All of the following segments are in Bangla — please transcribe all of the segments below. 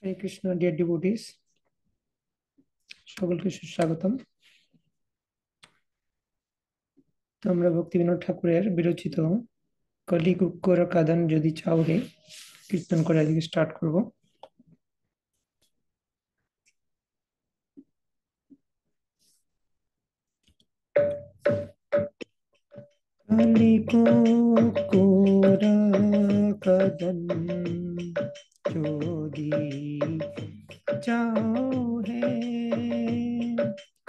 হরে কৃষ্ণ ডিয়ার ডিভোটিস, সকলকে সুস্বাগতম। তো আমরা ভক্তিবিনোদ ঠাকুরের বিরচিত কলি কুক্কর কাদান যদি চাও হে কীর্তন করে আজকে স্টার্ট করব। কলি কুক্কর কাদান যদি চাও হে,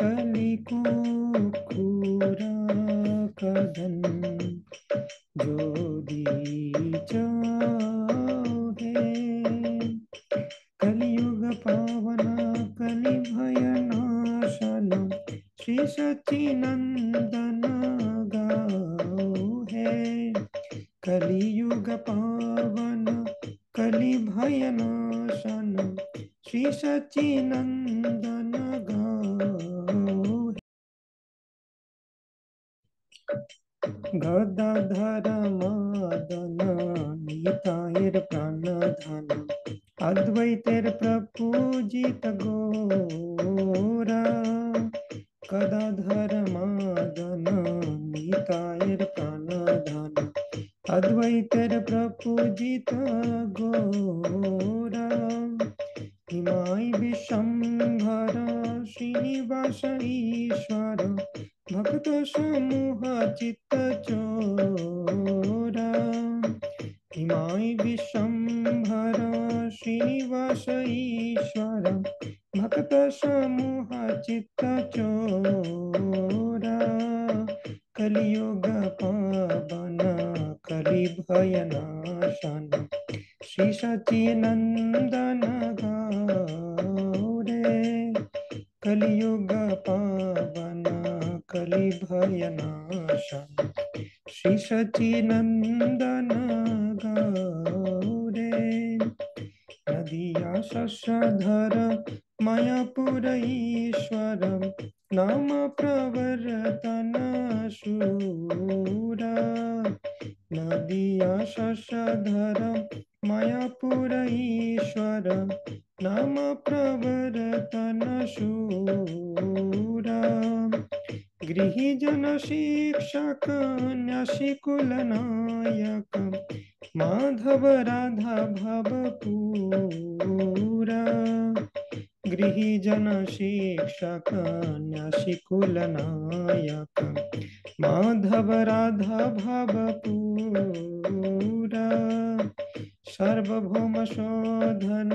কলি কুক্কর কাদান যদি चाहे, कलियुग पावन कलि भयनाशन श्री सच्चिनंदन गाओ है। कलियुग पावन कलि भयनाशन श्री सच्चिनंदन गाओ। गदाधर मदन नितायर प्राणधन अद्वैतेर प्रपूजित गोरा। गदाधर मदन नितायर प्राणधन अद्वैतेर प्रपूजित गोरा। हिमाय विशंभर श्रीनिवास ईश्वर भक्त समूह चित्त चोरा। हिमाय विशंभर श्रीनिवास ईश्वर भक्त समूह चित्त चोरा। कलियुग पावन कलि भयनाशन श्री सच्चिनंदन गौरे। कलियुग पावन कलि भयनाशन श्री सच्चिनंदन गौरे। नदिया शशधर मायापुर ईश्वर नाम प्रवर्तन शूरा। नदिया शशधर मायापुर ईश्वर नाम प्रवर्तन शूरा। गृहीजन शिक्षक न्यासिकुल नायक माधव राधा भवपूरा। गृहीजन शिक्षक न्यासिकुल नायक माधव राधा भवपूरा। सार्वभौम शोधन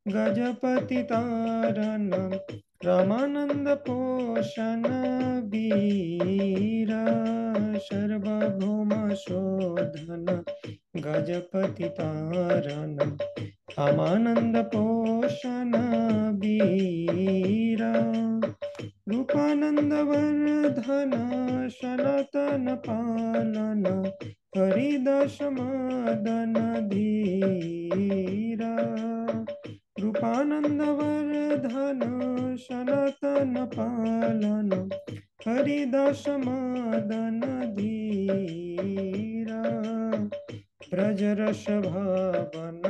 गजपति तारण रामानंद पोषण वीरा। सार्वभौम शोधन गजपति तारण रामानंद पोषण वीरा। रूपानंद वर्धन सनातन पालन हरिदास मदन धीरा। रूपानंद वर्धन सनातन पालन हरिदास मदन धीरा। ब्रजरस भावन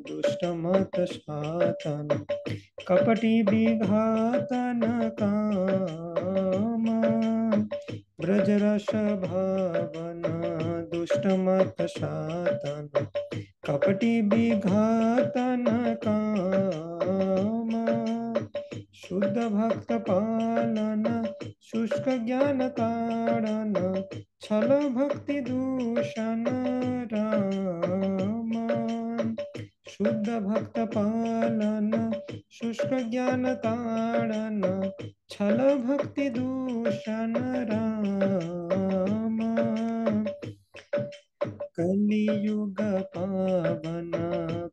दुष्ट मत सातन कपटी विघातन काम। ब्रजरस भावन दुष्ट मत सातन कपटी विघातन काम। शुद्ध भक्त पालन शुष्क ज्ञान ताड़न छल भक्ति दूषण राम। शुद्ध भक्त पालन शुष्क ज्ञान ताड़न छल भक्ति दूषण राम। कलियुग पावन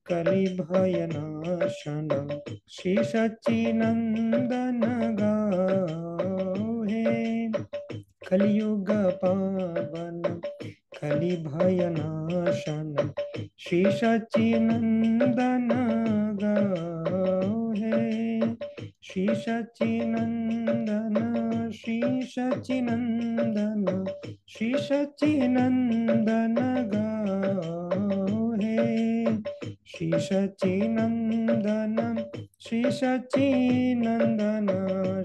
कलि भयनाशन श्री सच्चिनंदन गाहे। कलियुग पावन कलि भयनाशन श्री सच्चिनंदन गाहे। श्री सच्चिनंदन श्री सच्चिनंदन श्री सच्चिनंदन गाहे। श्री सच्चिनंदन श्री सच्चिनंदन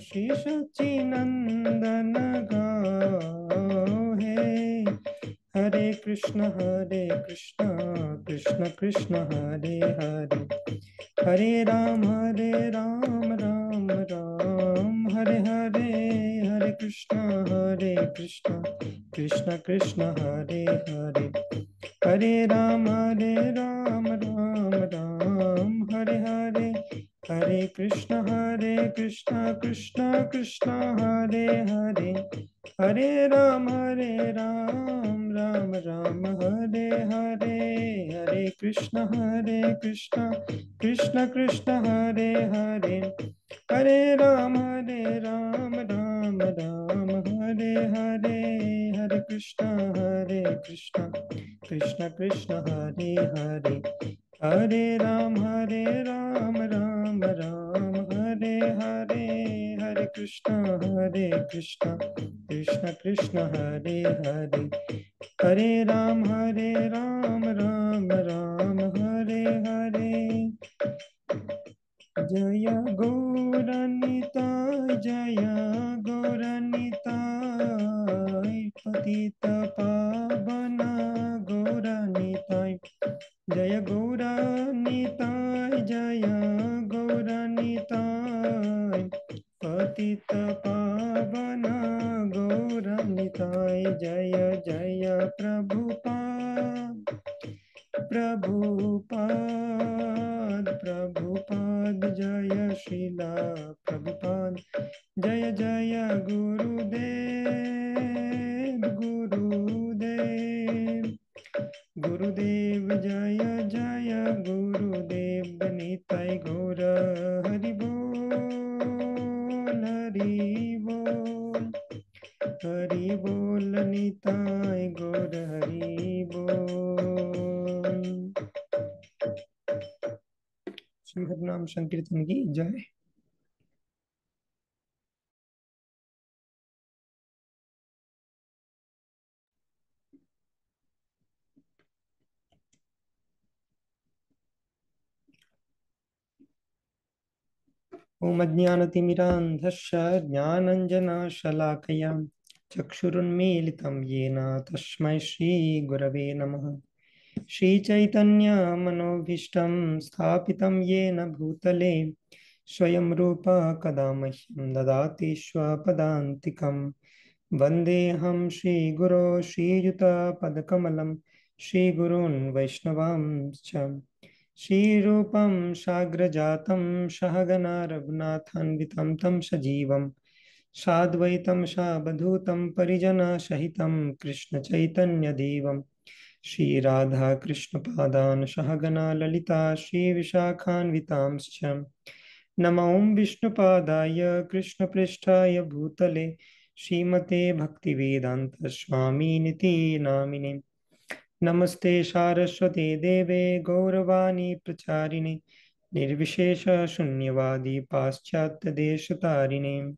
श्री सच्चिनंदन गाहे। हरे कृष्ण कृष्ण कृष्ण हरे हरे, हरे राम राम राम हरे हरे, हरे कृष्ण कृष्ण कृष्ण हरे हरे, हरे राम राम राम हरे हरे, हरे कृष्ण कृष्ण कृष्ण हरे हरे, हरे राम राम राम हरे हरे, हरे कृष्ण कृष्ण कृष्ण हरे हरे, हरे राम राम राम हरे हरे, हरे कृष्ण कृष्ण कृष्ण हरे हरे, हरे राम राम राम हरे हरे, हरे कृष्ण कृष्ण कृष्ण हरे हरे, हरे राम राम राम हरे हरे। जय गौरनिताय जय गौरनिताय, पतित पावन गौरनिताय, जय गौरनिताय जय गौरनिताय, पतित पावन गौरनिताय, जय जय प्रभुपाद प्रभुपाद जय श्रीला प्रभुपाद, जय जय गुरुदेव गुरुदेव जय जय गुरुदेव, निताय गौर हरि बोल हरि बोल निताय गौर हरि बोल। श्री हरिनाम संकीर्तन की जय। ओम अज्ञानतिमिरान्धस्य ज्ञानञ्जनशलाकया चक्षुरुन्मीलितं येन तस्मै श्रीगुरवे नमः। श्रीचैतन्यमनोभीष्टं स्थापितं येन भूतले स्वयं रूप कदा मह्यं ददाति स्वपदान्तिकं। वन्देऽहं श्रीगुरो श्रीयुतपदकमलं श्रीगुरून् वैष्णवांश्च श्रीरूपं साग्रजातं सहगणा रघुनाथान्वितं तं सजीवं साद्वैतं सावधूतं परिजनसहितं कृष्णचैतन्यदेवं श्रीराधा कृष्णपादान् सहगणा ललिता श्रीविशाखान्वितांश्च नमो विष्णुपादाय कृष्णपृष्ठाय भूतले श्रीमते भक्तिवेदांत स्वामिनिति नामिने। नमस्ते सारस्वते देवे गौरवाणी प्रचारिणे निर्विशेष शून्यवादी पाश्चात्य देशतारिणे।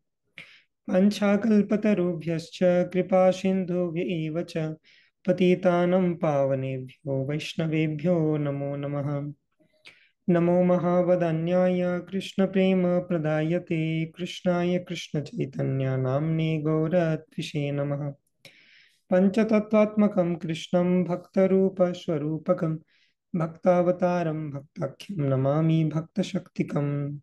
पंचाकल्पतरुभ्यश्च कृपा सिन्धुभ्य एव च पतितानं पावनेभ्यो वैष्णवेभ्यो नमो नमः। नमो महावदन्याय कृष्णप्रेमप्रदायते कृष्णाय कृष्णचैतन्य नाम्ने गौरत्विषे नमः। पञ्चतत्त्वात्मकं कृष्णं भक्तरूपस्वरूपकं भक्तावतारं भक्ताख्यं नमामि भक्तशक्तिकम्।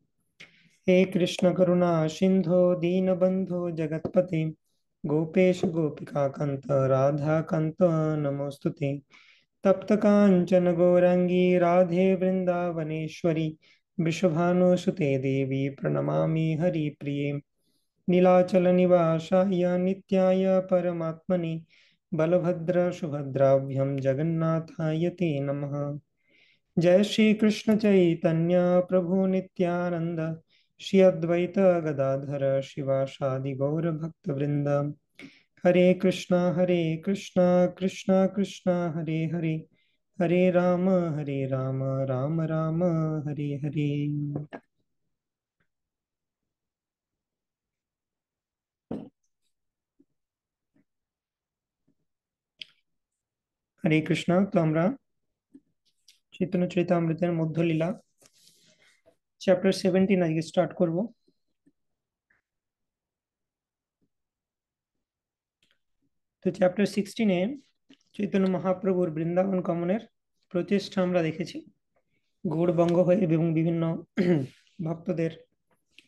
हे कृष्ण करुणा सिंधो दीनबंधो जगत्पते गोपेश गोपिकाकांत राधाकांत नमोस्तुते। तप्त कांचन गौरांगी राधे वृंदावनेश्वरी वृषभानुसुते देवी प्रणमामि हरिप्रिये। नीलाचल निवासाय नित्याय परमात्मने बलभद्र सुभद्राभ्यां जगन्नाथाय ते नमः। जय श्री कृष्ण चैतन्य प्रभु नित्यानंद श्री अद्वैत गदाधर शिवासादि गौर भक्त वृंद। हरे कृष्णा कृष्णा कृष्णा हरे हरे, हरे राम राम राम हरे हरे। हरे कृष्णा। तो আমরা চৈতন্য চরিতামৃতের মধ্যলীলা চ্যাপ্টার 17 আজকে স্টার্ট করব। তো চ্যাপ্টার 16-এ চৈতন্য মহাপ্রভুর বৃন্দাবন গমনের প্রচেষ্টা আমরা দেখেছি। গৌড়বঙ্গ হয়ে এবং বিভিন্ন ভক্তদের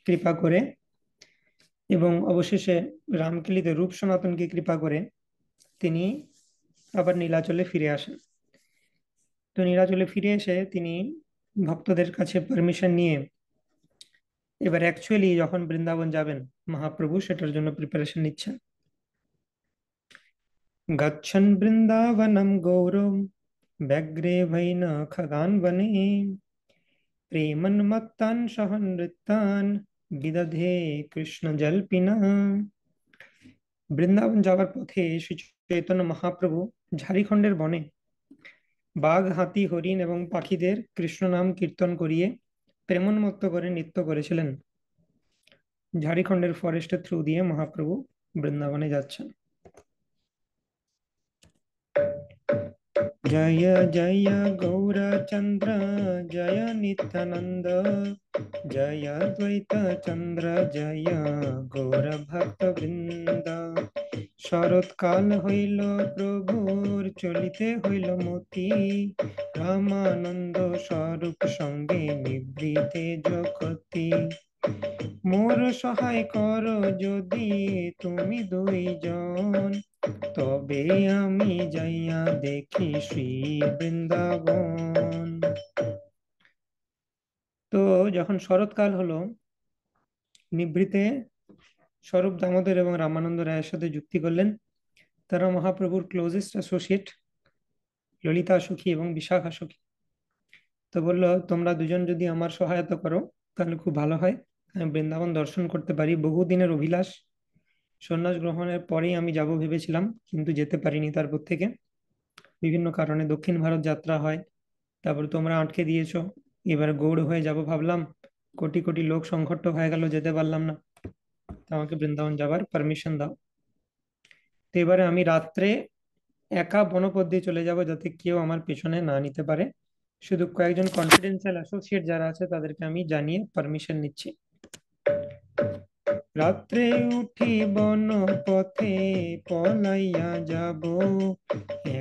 কৃপা করে এবং অবশেষে রামকেলিতে রূপ সনাতনকে কৃপা করে তিনি আবার নীলাচলে ফিরে আসেন। তো নীলাচলে ফিরে এসে তিনি ভক্তদের কাছে পারমিশন নিয়ে এবার অ্যাকচুয়ালি যখন বৃন্দাবন যাবেন মহাপ্রভু সেটার জন্য প্রিপারেশন নিচ্ছেন। গচ্ছন বৃন্দাবনম গৌরম ব্যগ্রে ভৈন খগান বনে প্রেমন্মত্তান সহ নৃত্যান বিদধে কৃষ্ণ জল্পিনা। বৃন্দাবন যাওয়ার পথে শ্রী চৈতন্য মহাপ্রভু ঝাড়িখণ্ডের বনে বাঘ, হাতি, হরিণ এবং পাখিদের কৃষ্ণ নাম কীর্তন করিয়ে প্রেমোন্মত্ত করে নৃত্য করেছিলেন। ঝাড়িখণ্ডের ফরেস্টের থ্রু দিয়ে মহাপ্রভু বৃন্দাবনে যাচ্ছেন। জয় জয় গৌরচন্দ্র জয় নিত্যানন্দ জয় দ্বৈত চন্দ্র জয় গৌর ভক্ত বৃন্দ। শরৎকাল হইল প্রভুর চলিতে হইল মতি রামানন্দ স্বরূপ সঙ্গে নিবৃতে জগতি। মোর সহায় করো যদি তুমি দুইজন তবে আমি যাইয়া দেখি শ্রী বৃন্দাবন। তো যখন শরৎকাল হলো নিভৃতে স্বরূপ দামোদর এবং রামানন্দ রায়ের সাথে যুক্তি করলেন। তারা মহাপ্রভুর ক্লোজেস্ট অ্যাসোসিয়েট ললিতা সখী এবং বিশাখা সখী। তো বললো তোমরা দুজন যদি আমার সহায়তা করো তাহলে খুব ভালো হয়, আমি বৃন্দাবন দর্শন করতে পারি। বহুদিনের অভিলাষ, সন্ন্যাস গ্রহণের পরেই আমি যাব ভেবেছিলাম কিন্তু যেতে পারিনি। তারপর থেকে বিভিন্ন কারণে দক্ষিণ ভারত যাত্রা হয়, তারপর তোমরা আটকে দিয়েছো, এবার গৌড় হয়ে যাব ভাবলাম, কোটি কোটি লোক সংকট হয়ে গেল, যেতে পারলাম না। তো আমাকে বৃন্দাবন যাবার পারমিশন দাও। তো এবারে আমি রাত্রে একা বনপথ দিয়ে চলে যাব যাতে কেউ আমার পেছনে না নিতে পারে। শুধু কয়েকজন কনফিডেন্সিয়াল অ্যাসোসিয়েট যারা আছে তাদেরকে আমি জানিয়ে পারমিশন নিচ্ছি। রাত্রে উঠি বন পথে পলাইয়া যাব,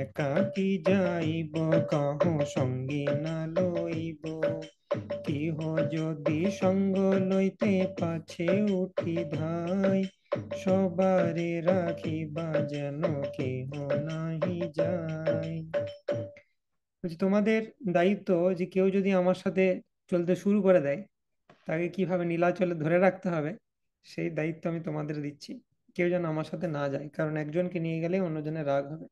একাকী যাইব কাহো সঙ্গে না লইব। কেহ যদি সঙ্গ লইতে পাছে উঠি ধাই, সবারে রাখিবা যেন কেহ নাহি যায়। তোমাদের দায়িত্ব যে কেউ যদি আমার সাথে চলতে শুরু করে দেয় তাকে কিভাবে নীলাচলে ধরে রাখতে হবে সেই দায়িত্ব আমি তোমাদের দিচ্ছি। কেউ যেন আমার সাথে না যায়, কারণ একজনকে নিয়ে গেলে অন্যজনের রাগ হবে।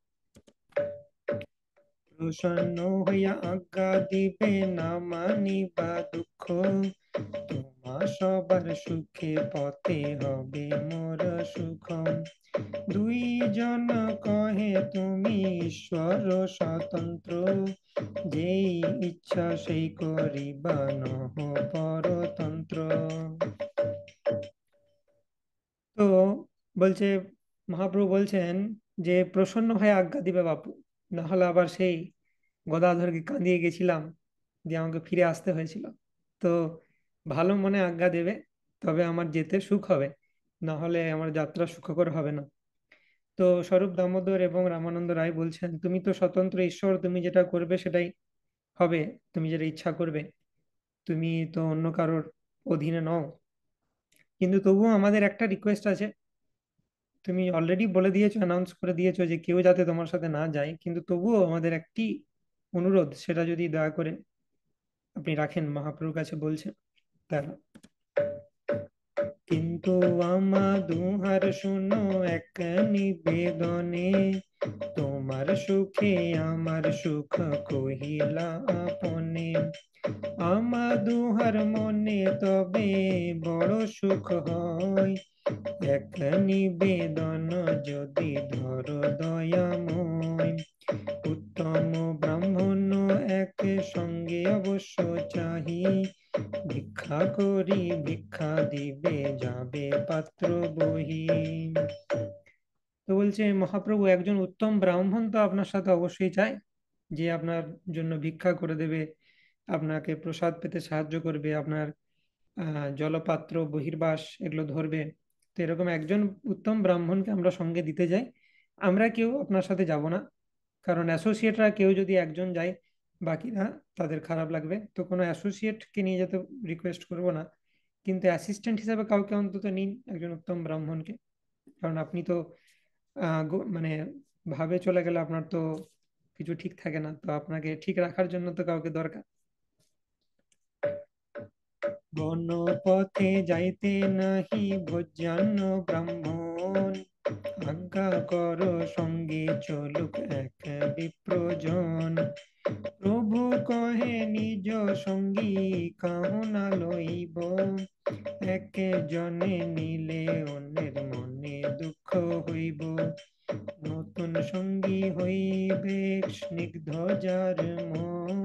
প্রসন্ন হইয়া আজ্ঞা দিবে না মানিবা দুঃখ, তোমা সবার সুখে পথে হবে মোর সুখ। দুইজন কহে তুমি ঈশ্বর স্বতন্ত্র, যেই ইচ্ছা সেই করিবা নহ পরতন্ত্র। তো বলছে, মহাপ্রভু বলছেন যে প্রসন্ন হয়ে আজ্ঞা দিবে বাপু, না হলে আবার সেই গদাধরকে কাঁদিয়ে গেছিলাম দিয়ে আমাকে ফিরে আসতে হয়েছিল। তো ভালো মনে আজ্ঞা দেবে তবে আমার যেতে সুখ হবে, না হলে আমার যাত্রা সুখকর হবে না। তো স্বরূপ দামোদর এবং রামানন্দ রায় বলছেন তুমি তো স্বতন্ত্র ঈশ্বর, তুমি যেটা করবে সেটাই হবে, তুমি যেটা ইচ্ছা করবে, তুমি তো অন্য কারোর অধীনে নও। কিন্তু তবুও আমাদের একটা রিকোয়েস্ট আছে, তুমি অলরেডি বলে দিয়েছো, অ্যানাউন্স করে দিয়েছো যে কেউ যাতে তোমার সাথে না যায়, কিন্তু তবুও আমাদের একটি অনুরোধ, সেটা যদি দয়া করে আপনি রাখেন। মহাপ্রভুর কাছে বলছেন তারা, কিন্তু আমা দুহার শুনো এক নিবেদনে, তোমার সুখে আমার সুখ কহিলা আপনে। আমা দুহার মনে তবে বড় সুখ হয়, এক নিবেদন যদি ধর দয়াময়। উত্তম ব্রাহ্মণ এক সঙ্গে অবশ্য চাহি, ভিক্ষা করি ভিক্ষা দিবে যাবে পাত্র বহি। তো বলছে মহাপ্রভু একজন উত্তম ব্রাহ্মণ তো আপনার সাথে অবশ্যই চাই, যে আপনার জন্য ভিক্ষা করে দেবে, আপনাকে প্রসাদ পেতে সাহায্য করবে, আপনার জলপাত্র বহির্বাস এগুলো ধরবে। তো এরকম একজন উত্তম ব্রাহ্মণকে আমরা সঙ্গে দিতে যাই। আমরা কেউ আপনার সাথে যাব না, কারণ অ্যাসোসিয়েটরা কেউ যদি একজন যায়, বাকিরা তাদের খারাপ লাগবে। তো কোনো অ্যাসোসিয়েটকে নিয়ে যেতে রিকোয়েস্ট করব না, কিন্তু অ্যাসিস্ট্যান্ট হিসাবে কাউকে অন্তত নিন, একজন উত্তম ব্রাহ্মণকে। কারণ আপনি তো মানে ভাবে চলে গেলে আপনার তো কিছু ঠিক থাকে না, তো আপনাকে ঠিক রাখার জন্য তো কাউকে দরকার। বন পথে যাইতে নাহি ভোজ্যান্ন ব্রাহ্মণ, আজ্ঞা কর সঙ্গে চলুক এক বিপ্রজন। প্রভু কহে নিজ সঙ্গী কাহু না লইব, একে জনে নিলে অন্যের মনে দুঃখ হইব। নতুন সঙ্গী হইবে স্নিগ্ধ যার মন,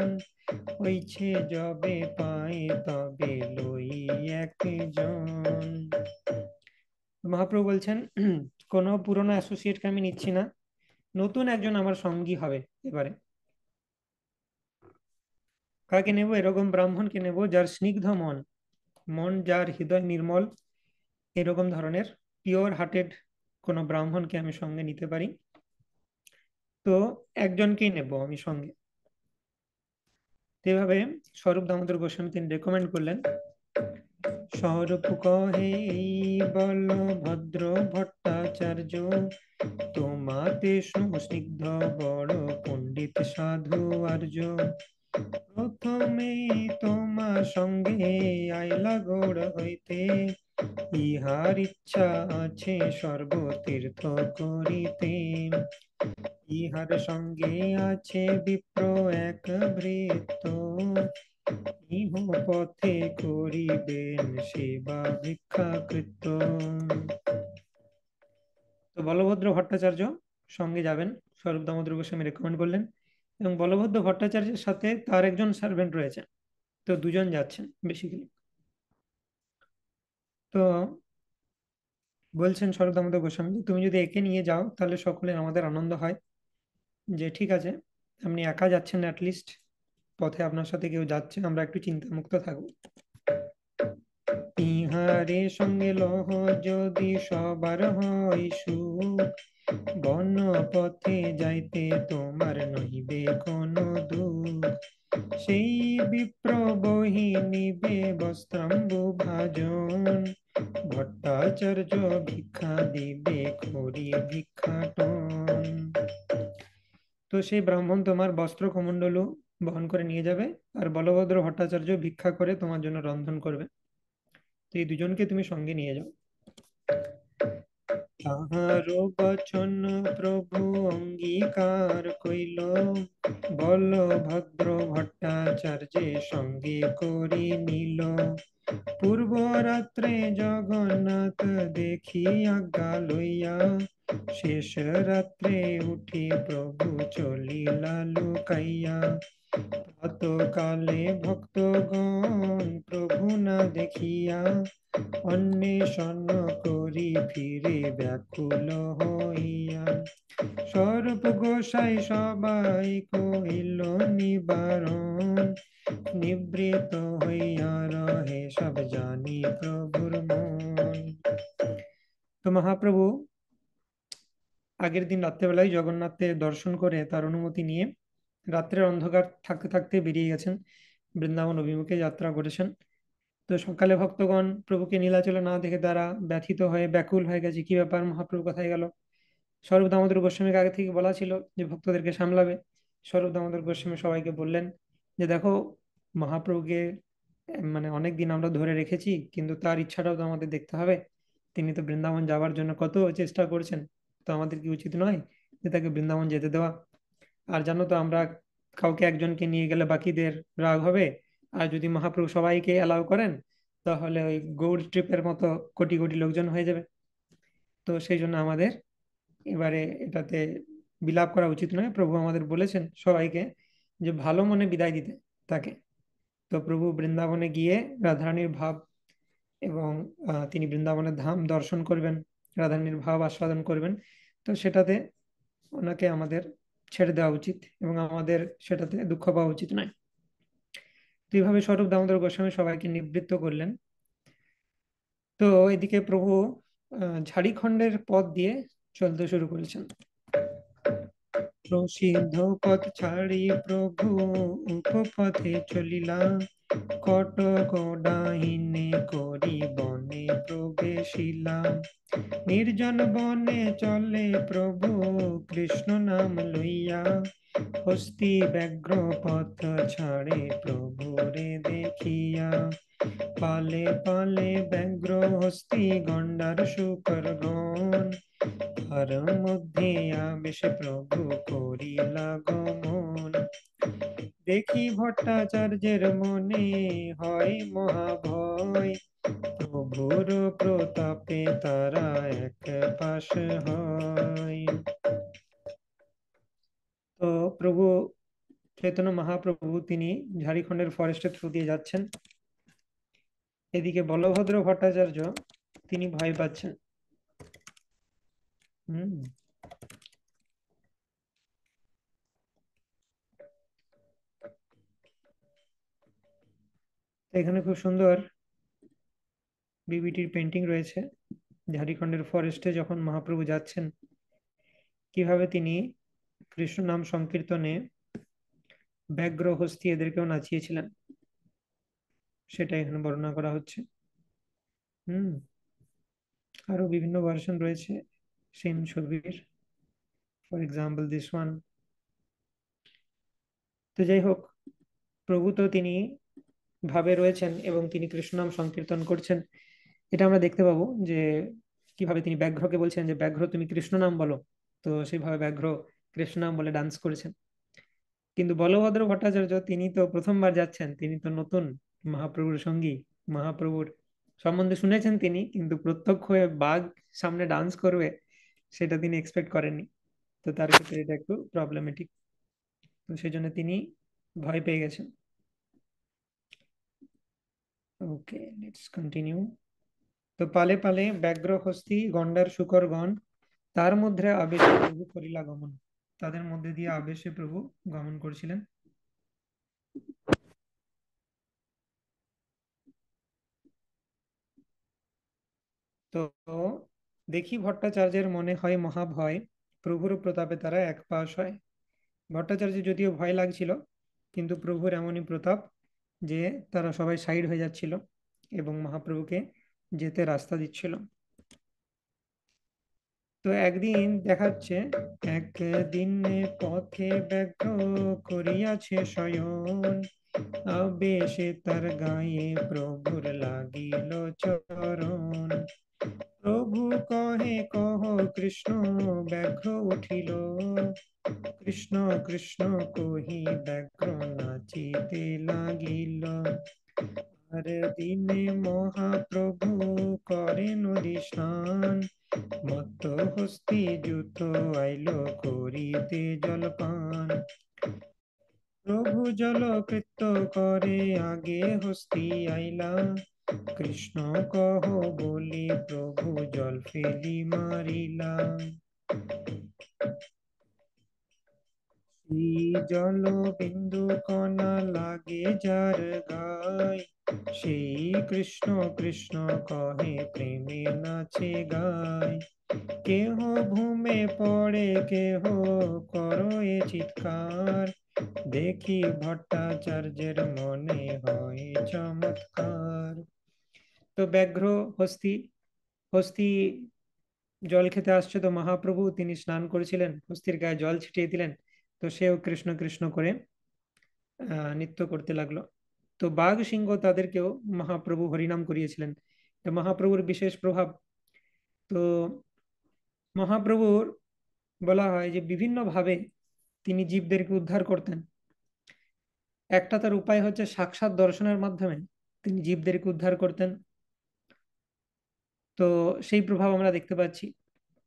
হইছে যবে পায় তবে লই একজন। মহাপ্রভু বলছেন, কোনো পুরনো অ্যাসোসিয়েটকে আমি নিচ্ছি না, নতুন একজন আমার সঙ্গী হবে এবারে। কাকে নেব? এরকম ব্রাহ্মণকে নেব যার স্নিগ্ধ মন, মন যার হৃদয় নির্মল, এরকম ধরনের পিওর হার্টেড কোনো ব্রাহ্মণকে আমি সঙ্গে নিতে পারি। তো একজনকেই নেব আমি সঙ্গে। তো এভাবে স্বরূপ দামোদর গোস্বামী তিনি রেকমেন্ড করলেন। স্বরূপ কহে এই বল ভদ্র ভট্টাচার্য, তোমাতে স্নিগ্ধ বড় পণ্ডিত সাধু আর্য। প্রথমে তোমা সঙ্গে আইলা গৌড় হইতে, ইহার ইচ্ছা আছে সর্বতীর্থ করিতে। ইহার সঙ্গে আছে বিপ্র এক ভৃত্য, ইহ পথে করিবেন সেবা ভিক্ষাকৃত্য। তো বলভদ্র ভট্টাচার্য সঙ্গে যাবেন, স্বরূপ দামোদর গোস্বামী রেকমেন্ড করলেন। এবং বলভদ্র ভট্টাচার্যের সাথে তার একজন সার্ভেন্ট রয়েছে, তো দুজন যাচ্ছেন বেসিক্যালি। তো বলছেন স্বরূপ দামোদর গোস্বামী, তুমি যদি একে নিয়ে যাও তাহলে সকলে আমাদের আনন্দ হয়। যে ঠিক আছে, আপনি একা যাচ্ছেন, অ্যাটলিস্ট পথে আপনার সাথে কেউ যাচ্ছে, আমরা একটু চিন্তামুক্ত থাকবো। ইহারে সঙ্গে লহ যদি সবার হয় সুখ, বন পথে যাইতে তোমার নহিবে কোনো দুঃখ। সেই বিপ্র বহি নিবে বস্ত্রাম্বু ভাজন, ভট্টাচার্য ভিক্ষা দিবে করি ভিক্ষাটন। তো সেই ব্রাহ্মণ তোমার বস্ত্র কমণ্ডলু বহন করে নিয়ে যাবে, আর বলভদ্র ভট্টাচার্য ভিক্ষা করে তোমার জন্য রন্ধন করবে। তো এই দুজনকে তুমি সঙ্গে নিয়ে যাও। তাহার বচন প্রভু অঙ্গীকার কইল, বলভদ্র ভট্টাচার্যে সঙ্গে করি নিল। পূর্ব রাত্রে জগন্নাথ দেখি আজ্ঞা লইয়া, শেষ রাত্রে উঠি প্রভু চলিলা লুকাইয়া। প্রাতঃকালে ভক্তগণ প্রভু না দেখিয়া, অন্বেষণ করি ফিরে ব্যাকুল হইয়া। স্বরূপ গোসাই সবাই কহিল নিবারণ, নিবৃত হইয়া রহে সব জানি প্রভুর মন। তো মহাপ্রভু আগের দিন রাত্রেবেলায় জগন্নাথের দর্শন করে তার অনুমতি নিয়ে রাত্রের অন্ধকার থাকতে থাকতে বেরিয়ে গেছেন, বৃন্দাবন অভিমুখে যাত্রা করেছেন। তো সকালে ভক্তগণ প্রভুকে নীলাচলে না দেখে তারা ব্যথিত হয়ে ব্যাকুল হয়ে গেছে, কি ব্যাপার, মহাপ্রভু কোথায় গেল। স্বরূপ দামোদর গোস্বামীকে আগে থেকে বলা ছিল যে ভক্তদেরকে সামলাবে। স্বরূপ দামোদর গোস্বামী সবাইকে বললেন যে দেখো, মহাপ্রভুকে মানে অনেক দিন আমরা ধরে রেখেছি, কিন্তু তার ইচ্ছাটাও তো আমাদের দেখতে হবে। তিনি তো বৃন্দাবন যাওয়ার জন্য কত চেষ্টা করছেন, তো আমাদের কি উচিত নয় যে তাকে বৃন্দাবন যেতে দেওয়া? আর জানো তো, আমরা কাউকে একজনকে নিয়ে গেলে বাকিদের রাগ হবে, আর যদি মহাপ্রভু সবাইকে অ্যালাউ করেন তাহলে ওই গৌড় ট্রিপের মতো কোটি কোটি লোকজন হয়ে যাবে। তো সেই জন্য আমাদের এবারে এটাতে বিলাপ করা উচিত নয়। প্রভু আমাদের বলেছেন সবাইকে যে ভালো মনে বিদায় দিতে তাকে। তো প্রভু বৃন্দাবনে গিয়ে রাধারানীর ভাব এবং তিনি বৃন্দাবনের ধাম দর্শন করবেন, রাধারানীর ভাব আস্বাদন করবেন। তো সেটাতে ওনাকে আমাদের ছেড়ে দেওয়া উচিত এবং আমাদের সেটাতে দুঃখ পাওয়া উচিত নয়। তো এইভাবে স্বরূপ দামোদর গোস্বামী সবাইকে নিবৃত্ত করলেন। তো এদিকে প্রভু ঝাড়িখণ্ডের পথ দিয়ে চলতে শুরু করেছেন। প্রসিদ্ধ পথ ছাড়ি প্রভু উপপথে চলিলা, কটক ডাহিনে করি বনে প্রবেশিলা। নির্জন বনে চলে প্রভু কৃষ্ণ নাম লইয়া, হস্তি ব্যগ্র পথ ছাড়ে প্রভু রে দেখিয়া। পালে পালে ব্যগ্র হস্তি গন্ডার শুকর গণ, তার মধ্যে আবেশ প্রভু করিলা গমন। দেখি ভট্টাচার্যের মনে হয় মহাভয়, প্রভুর প্রতাপে তারা এক পাশ হয়। তো প্রভু চৈতন্য মহাপ্রভু তিনি ঝাড়খণ্ডের ফরেস্টের থ্রু দিয়ে যাচ্ছেন। এদিকে বলভদ্র ভট্টাচার্য তিনি ভয় পাচ্ছেন। হুম। এখানে খুব সুন্দর বিবিটির পেন্টিং রয়েছে। ঝাড়খণ্ডের ফরেস্টে যখন মহাপ্রভু যাচ্ছেন, কিভাবে তিনি কৃষ্ণ নাম সংকীর্তনে ব্যগ্র হস্তি এদেরকেও নাচিয়েছিলেন, সেটা এখানে বর্ণনা করা হচ্ছে। হুম। আরো বিভিন্ন ভার্সন রয়েছে সেম ছবির, ফর এক্সাম্পল দিস ওয়ান। তো যাই হোক, প্রভু তো তিনি ভাবে রয়েছেন এবং তিনি কৃষ্ণ নাম সংকীর্তন করছেন। এটা আমরা দেখতে পাবো যে কিভাবে তিনি ব্যাঘ্রকে বলছেন যে ব্যাঘ্র তুমি কৃষ্ণ নাম বলো। তো সেইভাবে ব্যাঘ্র কৃষ্ণ নাম বলে ডান্স করেছেন। কিন্তু বলভদ্র ভট্টাচার্য তিনি তো প্রথমবার যাচ্ছেন, তিনি তো নতুন মহাপ্রভুর সঙ্গী। মহাপ্রভুর সম্বন্ধে শুনেছেন তিনি, কিন্তু প্রত্যক্ষ হয়ে বাঘ সামনে ডান্স করবে সেটা তিনি এক্সপেক্ট করেননি। তো তার ক্ষেত্রে এটা একটু প্রবলেমেটিক। তো সেই জন্য তিনি ভয় পেয়ে গেছেন। ওকে, লেটস কন্টিনিউ। তো পালে পালে ব্যগ্র হস্তি গন্ডার শুকর গণ, তার মধ্যে আবেশে প্রভু করিলা গমন। তাদের মধ্যে দিয়ে আবেশে প্রভু গমন করছিলেন। তো দেখি ভট্টাচার্যের মনে হয় মহাভয়, প্রভুর প্রতাপে তারা এক পাশ হয়। ভট্টাচার্য যদিও ভয় লাগছিল, কিন্তু প্রভুর এমনই প্রতাপ যে তারা সবাই সাইড হয়ে যাচ্ছিল এবং মহাপ্রভুকে যেতে রাস্তা দিচ্ছিল। তো একদিন দেখাচ্ছে, একদিন পথে ব্যগ্র করিয়াছে শয়ন, আবেশে তার গায়ে প্রভুর লাগিল চরণ। প্রভু কহে কহ কৃষ্ণ, ব্যাঘ্র উঠিল, কৃষ্ণ কৃষ্ণ কহি ব্যাঘ্র নাচিতে লাগিল। আর দিনে মহাপ্রভু করেন নদী স্নান, মত্ত হস্তি জুত আইল করিতে জলপান। প্রভু জল কৃত্য করে আগে হস্তি আইলা, কৃষ্ণ কহ বলি প্রভু জল ফেলি মারিলা। জল বিন্দু কণা লাগে যার গায়, সেই কৃষ্ণ কৃষ্ণ কহে প্রেমে নাচে গায়। কেহ ঘুমে পড়ে কেহ করো এ চিৎকার, দেখি ভট্টাচার্যের মনে হয় চমৎকার। তো ব্যাঘ্র হস্তি হস্তি জল খেতে আসছে, তো মহাপ্রভু তিনি স্নান করেছিলেন, হস্তির গায়ে জল ছিটিয়ে দিলেন। তো সেও কৃষ্ণ কৃষ্ণ করে নৃত্য করতে লাগলো। তো বাঘ সিংহ তাদেরকেও মহাপ্রভু হরিনাম করিয়েছিলেন। তো মহাপ্রভুর বিশেষ প্রভাব। তো মহাপ্রভুর বলা হয় যে বিভিন্ন ভাবে তিনি জীবদেরকে উদ্ধার করতেন। একটা তার উপায় হচ্ছে সাক্ষাৎ দর্শনের মাধ্যমে তিনি জীবদেরকে উদ্ধার করতেন। তো সেই প্রভাব আমরা দেখতে পাচ্ছি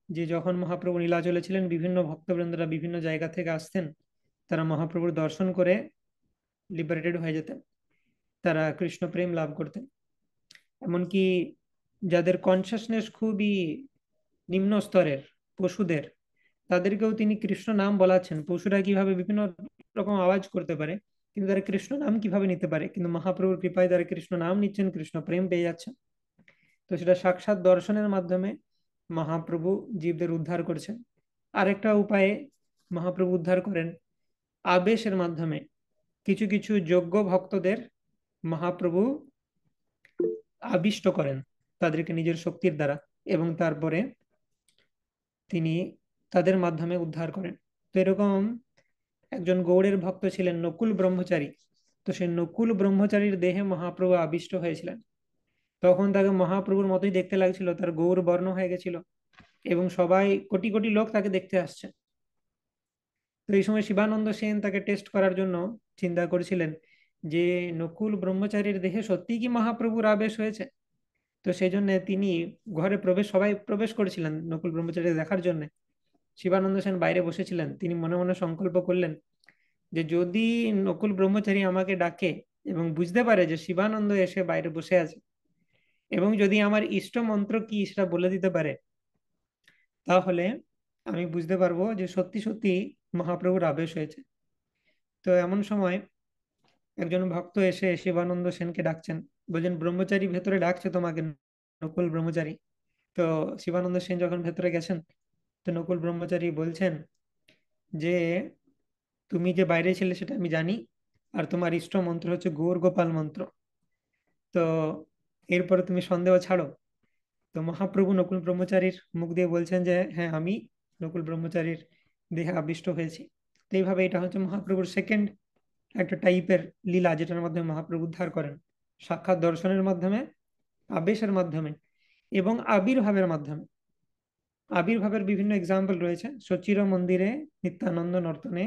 যে যখন মহাপ্রভু নীলাচলে ছিলেন, বিভিন্ন ভক্তবৃন্দরা বিভিন্ন জায়গা থেকে আসতেন, তারা মহাপ্রভুর দর্শন করে লিবারেটেড হয়ে যেতেন, তারা কৃষ্ণ প্রেম লাভ করতেন। এমনকি যাদের কনসাসনেস খুবই নিম্ন স্তরের, পশুদের, তাদেরকেও তিনি কৃষ্ণ নাম বলাচ্ছেন। পশুরা কিভাবে বিভিন্ন রকম আওয়াজ করতে পারে, কিন্তু তারা কৃষ্ণ নাম কিভাবে নিতে পারে, কিন্তু মহাপ্রভুর কৃপায় তারা কৃষ্ণ নাম নিচ্ছেন, কৃষ্ণ প্রেম পেয়ে যাচ্ছেন। তো সেটা সাক্ষাৎ দর্শনের মাধ্যমে মহাপ্রভু জীবদের উদ্ধার করছেন। আরেকটা উপায়ে মহাপ্রভু উদ্ধার করেন আবেশের মাধ্যমে। কিছু কিছু যোগ্য ভক্তদের মহাপ্রভু আবিষ্ট করেন তাদেরকে নিজের শক্তির দ্বারা, এবং তারপরে তিনি তাদের মাধ্যমে উদ্ধার করেন। তো এরকম একজন গৌড়ের ভক্ত ছিলেন নকুল ব্রহ্মচারী। তো সেই নকুল ব্রহ্মচারীর দেহে মহাপ্রভু আবিষ্ট হয়েছিলেন। তখন তাকে মহাপ্রভুর মতোই দেখতে লাগছিল, তার গৌর বর্ণ হয়ে গেছিল, এবং সবাই কোটি কোটি লোক তাকে দেখতে আসছে। তো এই সময় শিবানন্দ সেন তাকে টেস্ট করার জন্য চিন্তা করেছিলেন যে নকুল ব্রহ্মচারীর দেহে সত্যি কি মহাপ্রভুর আবেশ হয়েছে। তো সেই জন্য তিনি ঘরে প্রবেশ, সবাই প্রবেশ করেছিলেন নকুল ব্রহ্মচারী দেখার জন্য। শিবানন্দ সেন বাইরে বসেছিলেন। তিনি মনে মনে সংকল্প করলেন যে যদি নকুল ব্রহ্মচারী আমাকে ডাকে এবং বুঝতে পারে যে শিবানন্দ এসে বাইরে বসে আছে, এবং যদি আমার ইষ্ট মন্ত্র কি সেটা বলে দিতে পারে, তাহলে আমি বুঝতে পারবো যে সত্যি সত্যি মহাপ্রভুর আবেশ হয়েছে। তো এমন সময় একজন ভক্ত এসে শিবানন্দ সেনকে ডাকছেন, বলছেন ব্রহ্মচারী ভেতরে ডাকছে তোমাকে, নকুল ব্রহ্মচারী। তো শিবানন্দ সেন যখন ভেতরে গেছেন, তো নকুল ব্রহ্মচারী বলছেন যে তুমি যে বাইরে ছিলে সেটা আমি জানি, আর তোমার ইষ্ট মন্ত্র হচ্ছে গৌর গোপাল মন্ত্র। তো এরপরে তুমি সন্দেহ ছাড়ো। তো মহাপ্রভু নকুল ব্রহ্মচারীর মুখ দিয়ে বলছেন যে হ্যাঁ, আমি নকুল ব্রহ্মচারীর দেহে আবিষ্ট হয়েছি। তো এইভাবে এটা হচ্ছে মহাপ্রভুর সেকেন্ড একটা টাইপের লীলা, যেটার মাধ্যমে মহাপ্রভু উদ্ধার করেন। সাক্ষাৎ দর্শনের মাধ্যমে, আবেশের মাধ্যমে, এবং আবির্ভাবের মাধ্যমে। আবির্ভাবের বিভিন্ন এক্সাম্পল রয়েছে। সচির মন্দিরে, নিত্যানন্দ নর্তনে,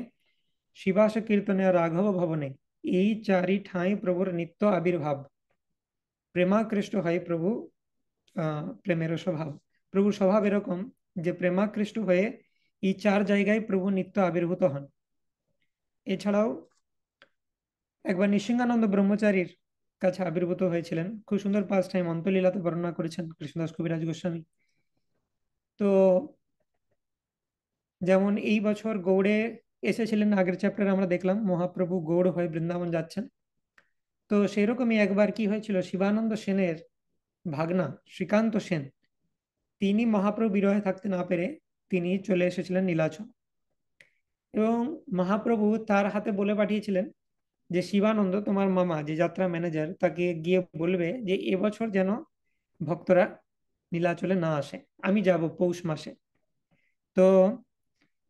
শিবাস কীর্তনে আর রাঘব ভবনে, এই চারি ঠাঁই প্রভুর নিত্য আবির্ভাব। প্রেমাকৃষ্ট হয় প্রভু, প্রেমের স্বভাব। প্রভুর স্বভাব এরকম যে প্রেমাকৃষ্ট হয়ে এই চার জায়গায় প্রভু নিত্য আবির্ভূত হন। এছাড়াও একবার নৃসিংহানন্দ ব্রহ্মচারীর কাছে আবির্ভূত হয়েছিলেন। খুব সুন্দর পাঁচ টাইম অন্তলীলাতে বর্ণনা করেছেন কৃষ্ণদাস কবিরাজ গোস্বামী। তো যেমন এই বছর গৌড়ে এসেছিলেন, আগের চ্যাপ্টারে আমরা দেখলাম মহাপ্রভু গৌড় হয়ে বৃন্দাবন যাচ্ছেন। তো সেই রকমই একবার কি হয়েছিল, শিবানন্দ সেনের ভাগনা শ্রীকান্ত সেন, তিনি মহাপ্রভু বিরহে থাকতে না পেরে তিনি চলে এসেছিলেন নীলাচল। এবং মহাপ্রভু তার হাতে বলে পাঠিয়েছিলেন যে শিবানন্দ, তোমার মামা যে যাত্রা ম্যানেজার, তাকে গিয়ে বলবে যে এবছর যেন ভক্তরা নীলাচলে না আসে, আমি যাব পৌষ মাসে। তো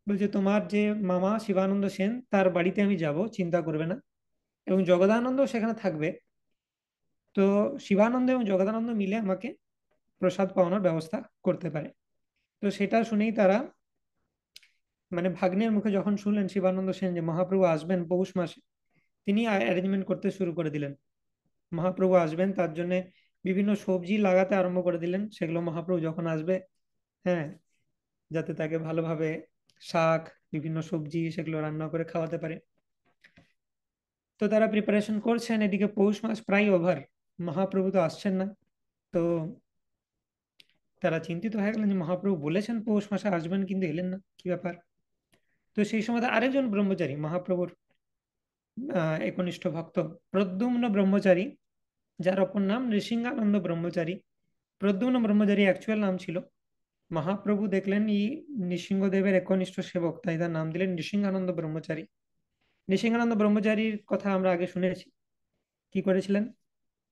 বলছে তোমার যে মামা শিবানন্দ সেন তার বাড়িতে আমি যাব, চিন্তা করবে না, এবং জগদানন্দ সেখানে থাকবে। তো শিবানন্দ এবং জগদানন্দ মিলে আমাকে প্রসাদ পাওয়ানোর ব্যবস্থা করতে পারে। তো সেটা শুনেই তারা, মানে ভাগ্নের মুখে যখন শুনলেন শিবানন্দ সেন যে মহাপ্রভু আসবেন পৌষ মাসে, তিনি অ্যারেঞ্জমেন্ট করতে শুরু করে দিলেন। মহাপ্রভু আসবেন তার জন্য বিভিন্ন সবজি লাগাতে আরম্ভ করে দিলেন, সেগুলো মহাপ্রভু যখন আসবে, হ্যাঁ, যাতে তাকে ভালোভাবে শাক, বিভিন্ন সবজি সেগুলো রান্না করে খাওয়াতে পারে। তো তারা প্রিপারেশন করছেন, এদিকে পৌষ মাস প্রায় ওভার, মহাপ্রভু তো আসছেন না। তো তারা চিন্তিত হয়ে গেলেন যে মহাপ্রভু বলেছেন পৌষ মাসে আসবেন, কিন্তু এলেন না, কি ব্যাপার। তো সেই সময় আরেকজন ব্রহ্মচারী, মহাপ্রভুর একনিষ্ঠ ভক্ত, প্রদ্যুম্ন ব্রহ্মচারী, যার অপর নাম নৃসিংহানন্দ ব্রহ্মচারী। প্রদ্যুম্ন ব্রহ্মচারী অ্যাকচুয়াল নাম ছিল। মহাপ্রভু দেখলেন এই নৃসিংহদেবের একনিষ্ঠ সেবক, তাই তার নাম দিলেন নৃসিংহানন্দ ব্রহ্মচারী। নৃসিংহানন্দ ব্রহ্মচারীর কথা আমরা আগে শুনেছি। কি করেছিলেন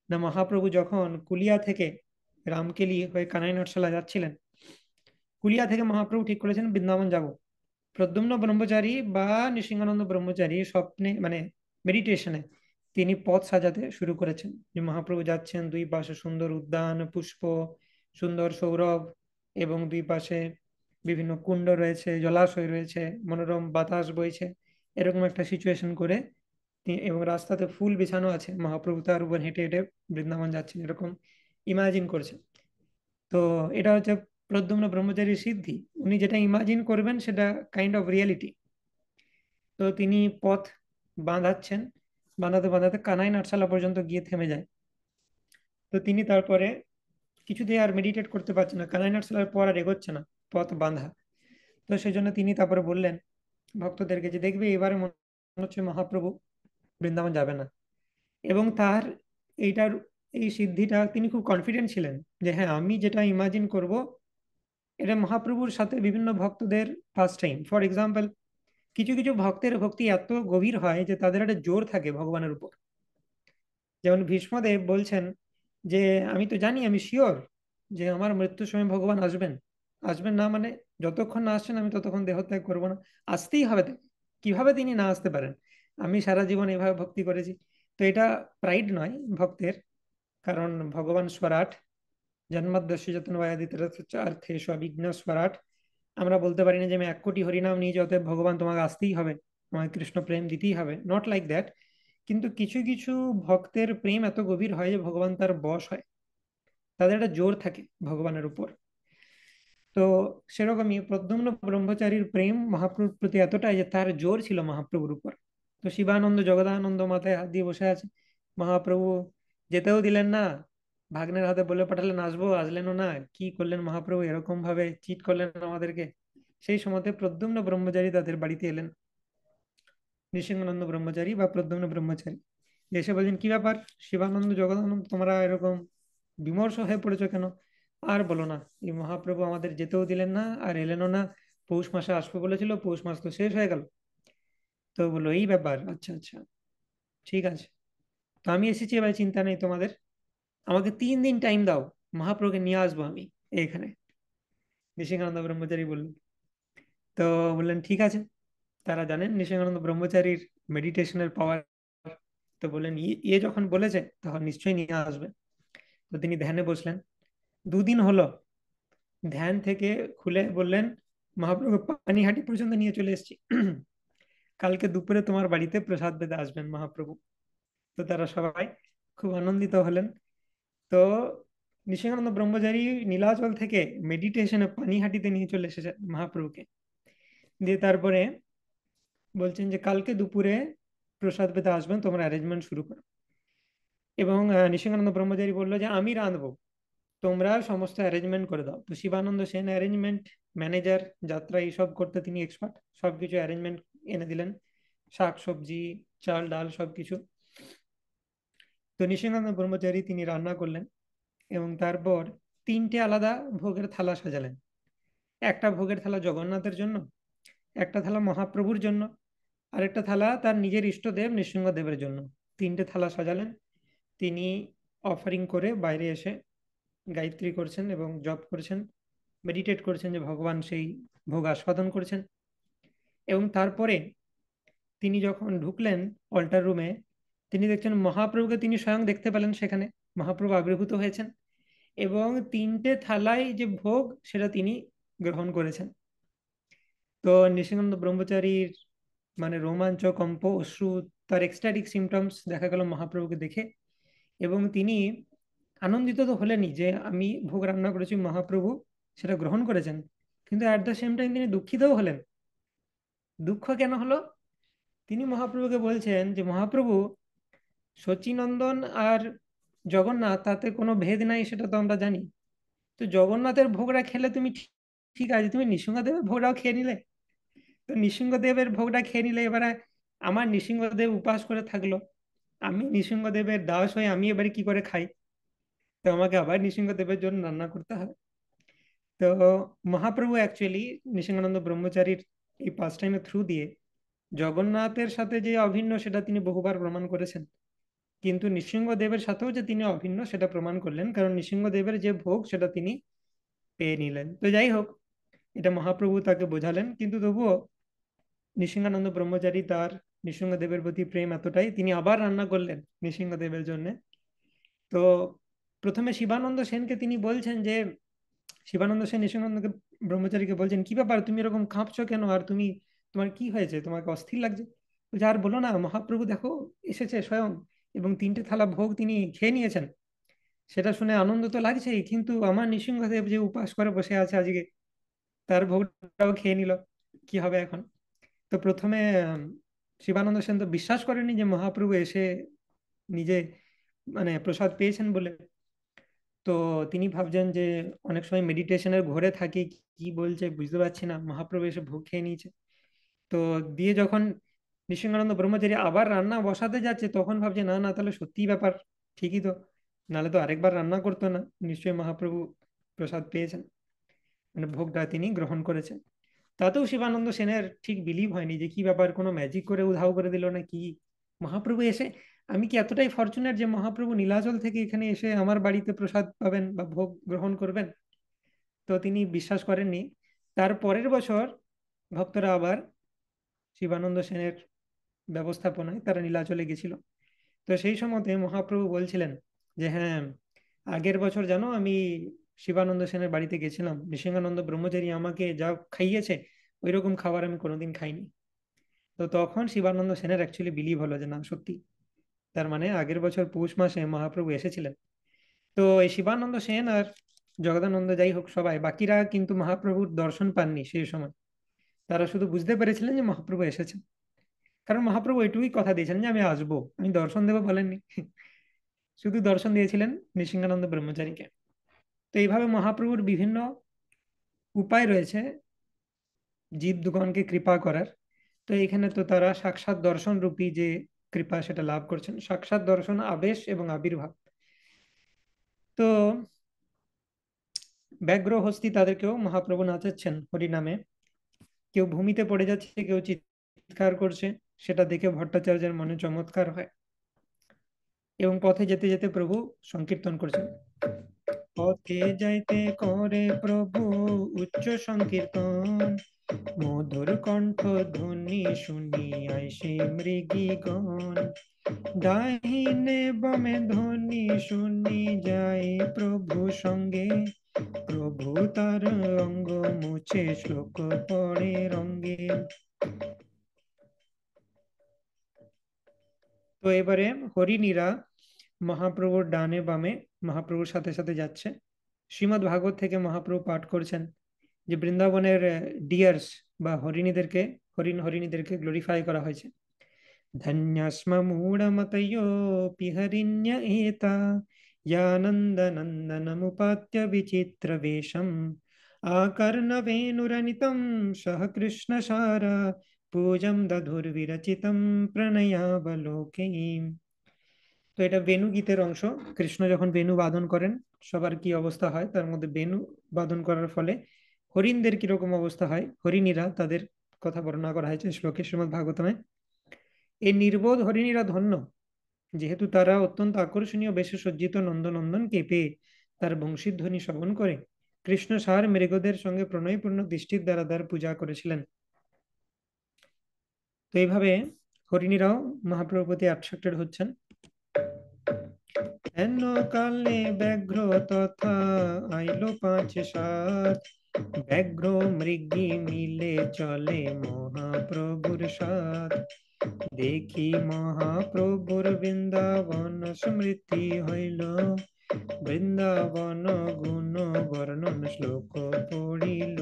না, মহাপ্রভু যখন কুলিয়া থেকে রামকেলি হয়ে কানাই নটশালা যাচ্ছিলেন, কুলিয়া থেকে মহাপ্রভু ঠিক করেছেন বৃন্দাবন যাব। প্রদ্যুম্ন ব্রহ্মচারী বা নৃসিংহানন্দ ব্রহ্মচারী স্বপ্নে, মানে মেডিটেশনে, তিনি পথ সাজাতে শুরু করেছেন যে মহাপ্রভু যাচ্ছেন, দুই পাশে সুন্দর উদ্যান, পুষ্প, সুন্দর সৌরভ, এবং দুই পাশে বিভিন্ন কুণ্ড রয়েছে, জলাশয় রয়েছে, মনোরম বাতাস বইছে, এরকম একটা সিচুয়েশন করে এবং রাস্তাতে ফুল বিছানো আছে, মহাপ্রভু তার উপর হেঁটে হেঁটে বৃন্দাবন যাচ্ছেন, এরকম ইমাজিন করছেন। তো এটা হচ্ছে প্রদ্যুম্ন ব্রহ্মচারীর সিদ্ধি। উনি যেটা ইমাজিন করবেন সেটা কাইন্ড অফ রিয়েলিটি। তো তিনি পথ বাঁধাচ্ছেন, বাঁধাতে বাঁধাতে কানাই নাটশালা পর্যন্ত গিয়ে থেমে যায়। তো তিনি তারপরে কিছুতেই আর মেডিটেট করতে পারছেন না, কানাই নাটশালার পর আর এগোচ্ছে না, পথ বাঁধা। তো সেই জন্য তিনি তারপরে বললেন ভক্তদেরকে যে দেখবে এবারে মনে হচ্ছে মহাপ্রভু বৃন্দাবন যাবে না। এবং তার এইটার এই সিদ্ধিটা তিনি খুব কনফিডেন্ট ছিলেন যে হ্যাঁ আমি যেটা ইমাজিন করব এটা মহাপ্রভুর সাথে বিভিন্ন ভক্তদের ফার্স্ট টাইম। ফর এক্সাম্পল, কিছু কিছু ভক্তের ভক্তি এত গভীর হয় যে তাদের একটা জোর থাকে ভগবানের উপর। যেমন ভীষ্মদেব বলছেন যে আমি তো জানি, আমি শিওর যে আমার মৃত্যুর সময় ভগবান আসবেন। আসবেন না মানে যতক্ষণ না আসছেন আমি ততক্ষণ দেহত্যাগ করবো না, আসতেই হবে তাকে। কিভাবে তিনি না আসতে পারেন? আমি সারা জীবন এভাবে ভক্তি করেছি। তো এটা প্রাইড নয় ভক্তের, কারণ ভগবান স্বরাট, জন্মাদ্যস্য যতনবায়াদিতরথেষু অবিঘ্ন স্বরাট। আমরা বলতে পারি না যে আমি 1 কোটি হরিনাম নিয়ে যত ভগবান তোমাকে আসতেই হবে, তোমাকে কৃষ্ণ প্রেম দিতেই হবে, নট লাইক দ্যাট। কিন্তু কিছু কিছু ভক্তের প্রেম এত গভীর হয় যে ভগবান তার বশ হয়, তাদের একটা জোর থাকে ভগবানের উপর। তো সেরকমই প্রদ্যুম্ন ব্রহ্মচারীর প্রেম মহাপ্রভুর প্রতি এতটাই যে তার জোর ছিল মহাপ্রভুর উপর। তো শিবানন্দ জগদানন্দ মাথায় হাত দিয়ে বসে আছে, মহাপ্রভু যেতেও দিলেন না, ভাগ্নের হাতে বলে পাঠালেন আসবো, আসলেনও না। কি করলেন মহাপ্রভু, এরকম ভাবে চিট করলেন আমাদেরকে। সেই সময়তে প্রদ্যুম্ন ব্রহ্মচারী তাদের বাড়িতে এলেন, নৃসিংহানন্দ ব্রহ্মচারী বা প্রদ্যুম্ন ব্রহ্মচারী। এসে বলছেন কি ব্যাপার শিবানন্দ জগদানন্দ, তোমরা এরকম বিমর্ষ হয়ে পড়েছো কেন? আর বলো না, এই মহাপ্রভু আমাদের যেতেও দিলেন না আর এলেনও না। পৌষ মাসে আসবে বলেছিল, পৌষ মাস তো শেষ হয়ে গেল। তো বললো এই ব্যাপার, আচ্ছা আচ্ছা, ঠিক আছে। তো আমি এসেছি, এবার চিন্তা নেই তোমাদের, আমাকে 3 দিন টাইম দাও, মহাপ্রভুকে নিয়ে আসবো আমি এখানে। নৃসিংহানন্দ ব্রহ্মচারী বললেন। তো বললেন ঠিক আছে। তারা জানেন নৃসিংহানন্দ ব্রহ্মচারীর মেডিটেশনের পাওয়ার। তো বললেন ইয়ে যখন বলেছে তখন নিশ্চয়ই নিয়ে আসবে। তো তিনি ধ্যানে বসলেন। 2 দিন হলো ধ্যান থেকে খুলে বললেন মহাপ্রভু পানিহাটি পর্যন্ত নিয়ে চলে এসেছি। কালকে দুপুরে তোমার বাড়িতে প্রসাদ পেতে আসবেন মহাপ্রভু। তো তারা সবাই খুব আনন্দিত হলেন। তো নৃসিংহানন্দ ব্রহ্মচারী নীলাচল থেকে মেডিটেশনে পানিহাটিতে নিয়ে চলে এসেছে মহাপ্রভুকে। দিয়ে তারপরে বলছেন যে কালকে দুপুরে প্রসাদ পেতে আসবেন, তোমরা অ্যারেঞ্জমেন্ট শুরু করো। এবং নৃসিংহানন্দ ব্রহ্মচারী বললো যে আমি রাঁধবো, তোমরা সমস্ত অ্যারেঞ্জমেন্ট করে দাও। তো শিবানন্দ সেন অ্যারেঞ্জমেন্ট ম্যানেজার, যাত্রা এইসব করতে তিনি এক্সপার্ট, সবকিছু অ্যারেঞ্জমেন্ট এনে দিলেন, শাক সবজি চাল ডাল সবকিছু। তো নৃসিংহানন্দ ব্রহ্মচারী তিনি রান্না করলেন এবং তারপর 3টে আলাদা ভোগের থালা সাজালেন। একটা ভোগের থালা জগন্নাথের জন্য, একটা থালা মহাপ্রভুর জন্য, আরেকটা থালা তার নিজের ইষ্টদেব নৃসিংহদেবের জন্য। 3টে থালা সাজালেন। তিনি অফারিং করে বাইরে এসে গায়ত্রী করছেন এবং জপ করছেন, মেডিটেট করছেন যে ভগবান সেই ভোগ আস্বাদন করছেন। এবং তারপরে তিনি যখন ঢুকলেন অল্টার রুমে, তিনি দেখছেন মহাপ্রভুকে তিনি স্বয়ং দেখতে পেলেন সেখানে। মহাপ্রভু আবির্ভূত হয়েছেন এবং 3টে থালায় যে ভোগ সেটা তিনি গ্রহণ করেছেন। তো নৃসিংহানন্দ ব্রহ্মচারীর মানে রোমাঞ্চ, কম্প, অশ্রু, তার এক্সট্যাটিক সিমটমস দেখা গেল মহাপ্রভুকে দেখে। এবং তিনি আনন্দিত তো হলেনই যে আমি ভোগ রান্না করেছি, মহাপ্রভু সেটা গ্রহণ করেছেন, কিন্তু অ্যাট দ্য সেম টাইম তিনি দুঃখিতও হলেন। দুঃখ কেন হলো? তিনি মহাপ্রভুকে বলছেন যে মহাপ্রভু, শচীনন্দন আর জগন্নাথ তাতে কোনো ভেদ নাই, সেটা তো আমরা জানি। তো জগন্নাথের ভোগটা খেলে তুমি ঠিক আছে, তুমি নৃসিংহদেবের ভোগটাও খেয়ে নিলে। তো নৃসিংহদেবের ভোগটা খেয়ে নিলে এবারে আমার নৃসিংহদেব উপাস করে থাকলো, আমি নৃসিংহদেবের দাস হয়ে আমি এবারে কি করে খাই? তো আমাকে আবার নৃসিংহদেবের জন্য রান্না করতে হবে। তো মহাপ্রভু অ্যাকচুয়ালি নৃসিংহানন্দ ব্রহ্মচারীর এই পাস টাইমের থ্রু দিয়ে জগন্নাথের সাথে যে অভিন্ন সেটা তিনি বহুবার প্রমাণ করেছেন, কিন্তু নৃসিংহদেবের সাথেও যে তিনি অভিন্ন সেটা প্রমাণ করলেন, কারণ নৃসিংহদেবের যে ভোগ সেটা তিনি পেয়ে নিলেন। তো যাই হোক, এটা মহাপ্রভু তাকে বোঝালেন, কিন্তু তবুও নৃসিংহানন্দ ব্রহ্মচারী তার নৃসিংহদেবের প্রতি প্রেম এতটাই, তিনি আবার রান্না করলেন নৃসিংহদেবের জন্য। তো প্রথমে শিবানন্দ সেনকে তিনি বলছেন যে, শিবানন্দ সেন নৃসিংহানন্দ ব্রহ্মচারীকে বলছেন কি ব্যাপার, তুমি এরকম কাঁপছো কেন, আর তুমি, তোমার কি হয়েছে, তোমাকে অস্থির লাগছে? বলছে আর বলো না, মহাপ্রভু দেখো এসেছে স্বয়ং এবং 3টে থালা ভোগ তিনি খেয়ে নিয়েছেন। সেটা শুনে আনন্দ তো লাগছেই, কিন্তু আমার নৃসিংহদেব যে উপাস করে বসে আছে আজকে, তার ভোগটাও খেয়ে নিল, কি হবে এখন? তো প্রথমে শিবানন্দ সেন তো বিশ্বাস করেনি যে মহাপ্রভু এসে নিজে মানে প্রসাদ পেয়েছেন বলে। তো তিনি ভাবছেন যে অনেক সময় মেডিটেশনের ঘোরে থাকি, কি বলছে বুঝতে পারছি না, মহাপ্রভু এসে ভোগ খেয়ে নিয়েছে। তো দিয়ে যখন নৃসিংহানন্দ ব্রহ্মচারী আবার রান্না বসাতে যাচ্ছে, তখন ভাবছে না না, তাহলে সত্যিই ব্যাপার ঠিকই তো, নাহলে তো আরেকবার রান্না করতো না, নিশ্চয়ই মহাপ্রভু প্রসাদ পেয়েছেন, মানে ভোগটা তিনি গ্রহণ করেছেন। তাতেও শিবানন্দ সেনের ঠিক বিলিভ হয়নি যে কি ব্যাপার, কোনো ম্যাজিক করে উধাও করে দিল না কি, মহাপ্রভু এসে, আমি কি এতটাই ফরচুনেট যে মহাপ্রভু নীলাচল থেকে এখানে এসে আমার বাড়িতে প্রসাদ পাবেন বা ভোগ গ্রহণ করবেন। তো তিনি বিশ্বাস করেননি। তার পরের বছর ভক্তরা আবার শিবানন্দ সেনের ব্যবস্থাপনায় তারা নীলাচলে গেছিল। তো সেই সময়তে মহাপ্রভু বলছিলেন যে হ্যাঁ, আগের বছর জানো আমি শিবানন্দ সেনের বাড়িতে গেছিলাম, নৃসিংহানন্দ ব্রহ্মচারী আমাকে যা খাইয়েছে ওই রকম খাবার আমি কোনোদিন খাইনি। তো তখন শিবানন্দ সেনের অ্যাকচুয়ালি বিলিভ হলো যে না সত্যি, তার মানে আগের বছর পৌষ মাসে মহাপ্রভু এসেছিলেন। তো এই শিবানন্দ সেন আর জগদানন্দ যাই হোক সবাই বাকিরা কিন্তু মহাপ্রভুর দর্শন পাননি সেই সময়। তারা শুধু বুঝতে পেরেছিলেন যে মহাপ্রভু এসেছেন, কারণ মহাপ্রভু এটুকুই কথা দিয়েছেন যে আমি আসবো, আমি দর্শন দেবো বলেননি। শুধু দর্শন দিয়েছিলেন নৃসিংহানন্দ ব্রহ্মচারীকে। তো এইভাবে মহাপ্রভুর বিভিন্ন উপায় রয়েছে জীবদুগণকে কৃপা করার। তো এখানে তো তারা সাক্ষাৎ দর্শন রূপী যে কৃপা সেটা লাভ করছেন, সাক্ষাৎ দর্শন আবেশ এবং আবির্ভাব। তো ব্যগ্র হস্তি তাদেরকেও মহাপ্রভু নাচাচ্ছেন হরিনামে, কেউ ভূমিতে পড়ে যাচ্ছে, কেউ চিৎকার করছে, সেটা দেখে ভট্টাচার্যের মনে চমৎকার হয়। এবং পথে যেতে যেতে প্রভু সংকীর্তন করছেন, পথে যাইতে করে প্রভু উচ্চ সংকীর্তন, মধুর কণ্ঠ ধ্বনি শুনি আইসে মৃগীগণ, ডাহিনে বামে ধ্বনি শুনি যায় প্রভু সঙ্গে, প্রভু তার অঙ্গ মুছে শ্লোক পড়ে রঙ্গে। তো এবারে হরিণীরা মহাপ্রভুর ডানে বামে মহাপ্রভুর সাথে সাথে যাচ্ছে। শ্রীমদ্ ভাগবত থেকে মহাপ্রভু পাঠ করছেন যে বৃন্দাবনের ডিয়ার্স বা হরিণীদেরকে গ্লোরিফাই করা হয়েছে। ধন্যস্ম মূঢ়মতয়োপি হরিণ্য এতা, यानन्दनन्दनमुपात्य विचित्रवेषम्, आकर्णवेणुरनितं सह कृष्णसारा, पूजं दधुर्विरचितं प्रणयावलोकैम्। তো এটা বেণু গীতের অংশ। কৃষ্ণ যখন বেণু বাদন করেন সবার কি অবস্থা হয়, তার মধ্যে বেণু বাদন করার ফলে হরিণদের কিরকম অবস্থা হয়, হরিণীরা তাদের কথা বর্ণনা করা হয়েছে শ্লোকে শ্রীমদ্ ভাগবতমে। এই নির্বোধ হরিণীরা ধন্য, যেহেতু তারা অত্যন্ত আকর্ষণীয় বেশে সজ্জিত নন্দনন্দনকে পেয়ে তার বংশীধ্বনি শ্রবণ করে কৃষ্ণ সার মৃগদের সঙ্গে প্রণয়পূর্ণ দৃষ্টির দ্বারা তার পূজা করেছিলেন। তো এইভাবে হরিণীরাও মহাপ্রভুর প্রতি অ্যাট্রাক্টেড হচ্ছেন। হেন কালে ব্যাঘ্র তথা আইলো পাঁচ সাত, ব্যাঘ্র মৃগী মিলে চলে মহাপ্রভুর সাথ, দেখি মহাপ্রভুর বৃন্দাবন স্মৃতি হইল, বৃন্দাবন গুণ বর্ণন শ্লোক পড়িল।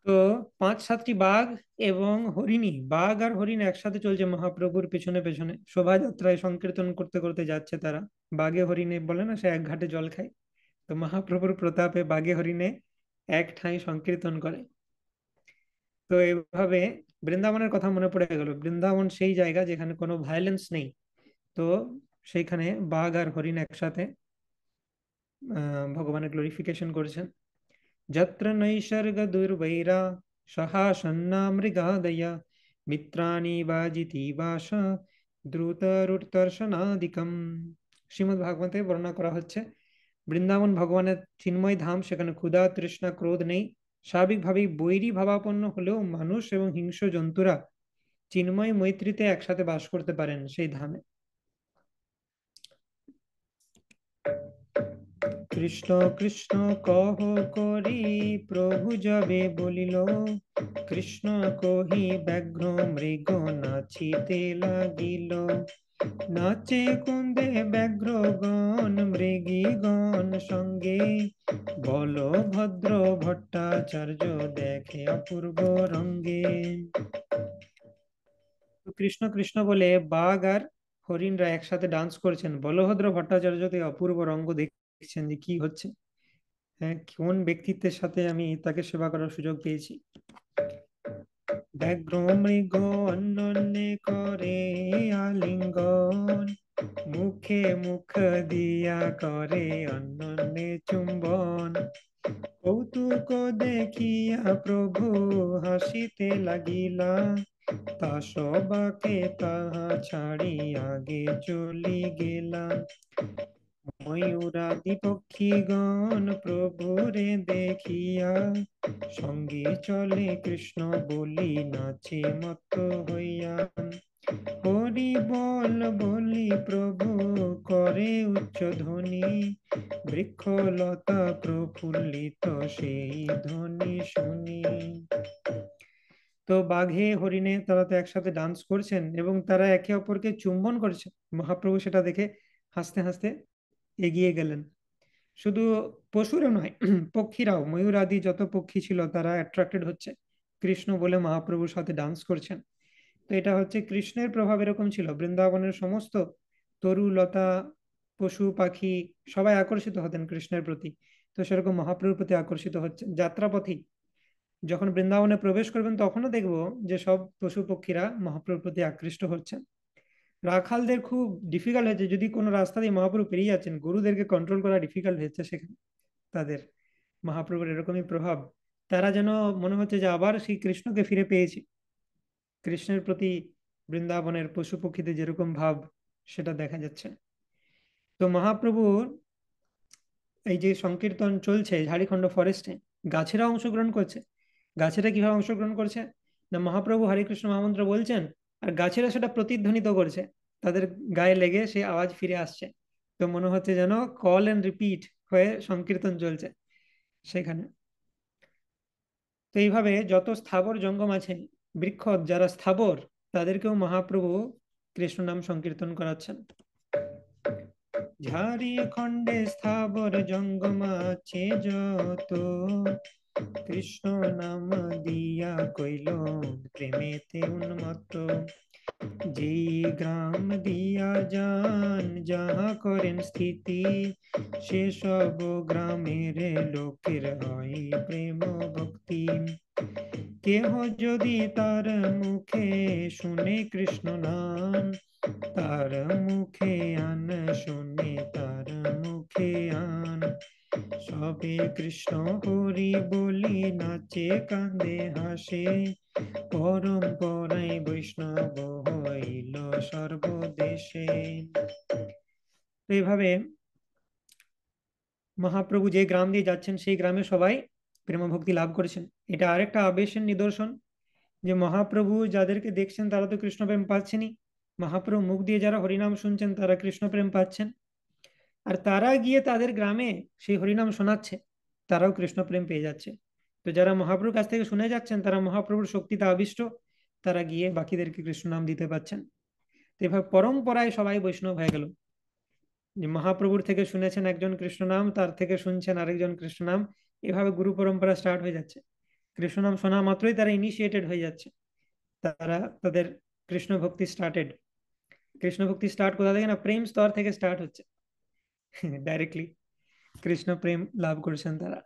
তো 5-7টি বাঘ এবং হরিণী, বাঘ আর হরিণ একসাথে চলছে মহাপ্রভুর পেছনে পেছনে, শোভাযাত্রায় সংকীর্তন করতে করতে যাচ্ছে তারা। বাঘে হরিণে বলে না সে এক ঘাটে জল খায়, তো মহাপ্রভুর প্রতাপে বাঘে হরিণে এক ঠাঁই সংকীর্তন করে। তো এইভাবে বৃন্দাবনের কথা মনে পড়ে গেল, বৃন্দাবন সেই জায়গা যেখানে কোনো ভায়োলেন্স নেই। তো সেইখানে বাঘ আর হরিণ একসাথে ভগবানের গ্লোরিফিকেশন করেছেন। যত্র নৈসর্গ দুর্বৈরা সহাসন্না মৃগাদয়, মিত্রাণি বাজিতি বাস দ্রুতরুর্দর্শনাদিকম। শ্রীমদ্ ভাগবতে বর্ণনা করা হচ্ছে বৃন্দাবন ভগবানের চিন্ময় ধাম, সেখানে ক্ষুধা তৃষ্ণা ক্রোধ নেই। স্বাভাবিকভাবেই বৈরী ভাবাপন্ন হলেও মানুষ এবং হিংস্র জন্তুরা চিন্ময় মৈত্রীতে একসাথে বাস করতে পারেন সেই ধামে। কৃষ্ণ কৃষ্ণ কহ করি প্রভু যাবে বলিল, কৃষ্ণ কহি ব্যাঘ্র মৃগ নাচিতে লাগিল, নাচে কুন্দে ব্যাঘ্রগণ মৃগীগণ সঙ্গে, বলভদ্র ভট্টাচার্য দেখে অপূর্ব রঙ্গে। কৃষ্ণ কৃষ্ণ বলে বাঘ আর হরিণরা একসাথে ডান্স করছেন। বলভদ্র ভট্টাচার্য তো এই অপূর্ব রঙ্গ দেখছেন যে কি হচ্ছে। হ্যাঁ, কোন ব্যক্তিত্বের সাথে আমি তাকে সেবা করার সুযোগ পেয়েছি। ব্যাঘ্র মৃগ অন্যন্যে করে আলিঙ্গন, মুখে মুখ দিয়া করে অন্যন্যে চুম্বন। কৌতুক দেখিয়া প্রভু হাসিতে লাগিলা, তা সবাকে তাহা ছাড়ি আগে চলি গেলা। ময়ূরাদি পক্ষীগণ প্রভুরে দেখিয়া, সঙ্গে চলে কৃষ্ণ বলি নাচে মত্ত হইয়া। হরি বল বলি প্রভু করে উচ্চ ধ্বনি, বৃক্ষলতা প্রফুল্লিত সেই ধ্বনি শুনি। তো বাঘে হরিণে তারা তো একসাথে ডান্স করছেন এবং তারা একে অপরকে চুম্বন করছেন। মহাপ্রভু সেটা দেখে হাসতে হাসতে এগিয়ে গেলেন। শুধু পশুরও নয়, পক্ষীরাও, ময়ূর আদি যত পক্ষী ছিল তারা অ্যাট্রাক্টেড হচ্ছে, কৃষ্ণ বলে মহাপ্রভুর সাথে ডান্স করছেন। তো এটা হচ্ছে কৃষ্ণের প্রভাব এরকম ছিল, বৃন্দাবনের সমস্ত তরু লতা পশু পাখি সবাই আকর্ষিত হতেন কৃষ্ণের প্রতি। তো সেরকম মহাপ্রভুর প্রতি আকর্ষিত হচ্ছে। যাত্রাপথী যখন বৃন্দাবনে প্রবেশ করবেন তখনও দেখবো যে সব পশু পক্ষীরা মহাপ্রভুর প্রতি আকৃষ্ট হচ্ছেন। রাখালদের খুব ডিফিকাল্ট হয়েছে, যদি কোনো রাস্তা দিয়ে মহাপ্রভু পেরিয়ে যাচ্ছেন, গরুদেরকে কন্ট্রোল করা ডিফিকাল্ট হয়েছে সেখানে তাদের। মহাপ্রভুর এরকমই প্রভাব, তারা যেন মনে হচ্ছে যে আবার সেই কৃষ্ণকে ফিরে পেয়েছি। কৃষ্ণের প্রতি বৃন্দাবনের পশু পক্ষীদের যেরকম ভাব সেটা দেখা যাচ্ছে। তো মহাপ্রভুর এই যে সংকীর্তন চলছে ঝাড়িখণ্ড ফরেস্টে, গাছেরা অংশগ্রহণ করছে। গাছেরা কিভাবে অংশগ্রহণ করছে, না মহাপ্রভু হরে কৃষ্ণ মহামন্ত্র বলছেন আর গাছেরা সেটা প্রতিধ্বনিত করছে, তাদের গায়ে লেগে সেই আওয়াজ ফিরে আসছে। তো মনে হচ্ছে যেন কল এন্ড রিপিট হয়ে সংকীর্তন চলছে সেখানে। তো এইভাবে যত স্থাবর জঙ্গম আছে, বৃক্ষ যারা স্থাবর, তাদেরকেও মহাপ্রভু কৃষ্ণ নাম সংকীর্তন করাচ্ছেন। ঝাড়খণ্ডে স্থাবর জঙ্গম আছে যত, কৃষ্ণ নাম দিয়া কইল প্রেমেতে উন্মত্ত। যেই গ্রাম দিয়া যান যাহা করেন স্থিতি, সেসব গ্রামের লোকের হয় প্রেম ভক্তি। কেহ যদি তার মুখে শুনে কৃষ্ণ নাম, তার মুখে আন শুনে তার মুখে আন। সবে কৃষ্ণ হরি বলি নাচে কান্দে হাসে, পরম্পরায় বৈষ্ণব হইল সর্বদেশে। তো এইভাবে মহাপ্রভু যে গ্রাম দিয়ে যাচ্ছেন সেই গ্রামে সবাই প্রেম ভক্তি লাভ করেছেন। এটা আরেকটা আবেশের নিদর্শন যে মহাপ্রভু যাদেরকে দেখছেন তারা তো কৃষ্ণ প্রেম পাচ্ছেনই, মহাপ্রভু মুখ দিয়ে যারা হরিনাম শুনছেন তারা কৃষ্ণ প্রেম পাচ্ছেন। আর তারা গিয়ে তাদের গ্রামে সেই হরিনাম শোনাচ্ছে, তারাও কৃষ্ণ প্রেম পেয়ে যাচ্ছে। তো যারা মহাপ্রভুর কাছ থেকে শুনে যাচ্ছেন তারা মহাপ্রভুর শক্তিতে আবিষ্ট, তারা গিয়ে বাকিদেরকে কৃষ্ণ নাম দিতে পারছেন। তো এভাবে পরম্পরায় সবাই বৈষ্ণব হয়ে গেল। যে মহাপ্রভুর থেকে শুনেছেন একজন কৃষ্ণ নাম, তার থেকে শুনছেন আরেকজন কৃষ্ণ নাম, এভাবে গুরু পরম্পরা স্টার্ট হয়ে যাচ্ছে। কৃষ্ণ নাম শোনা মাত্রই তারা ইনিশিয়েটেড হয়ে যাচ্ছে, তারা তাদের কৃষ্ণ ভক্তি স্টার্টেড। কৃষ্ণ ভক্তি স্টার্ট কোথা থেকে, না প্রেম স্তর থেকে স্টার্ট হচ্ছে, ডাইরেক্টলি কৃষ্ণ প্রেম লাভ করছেন তারা।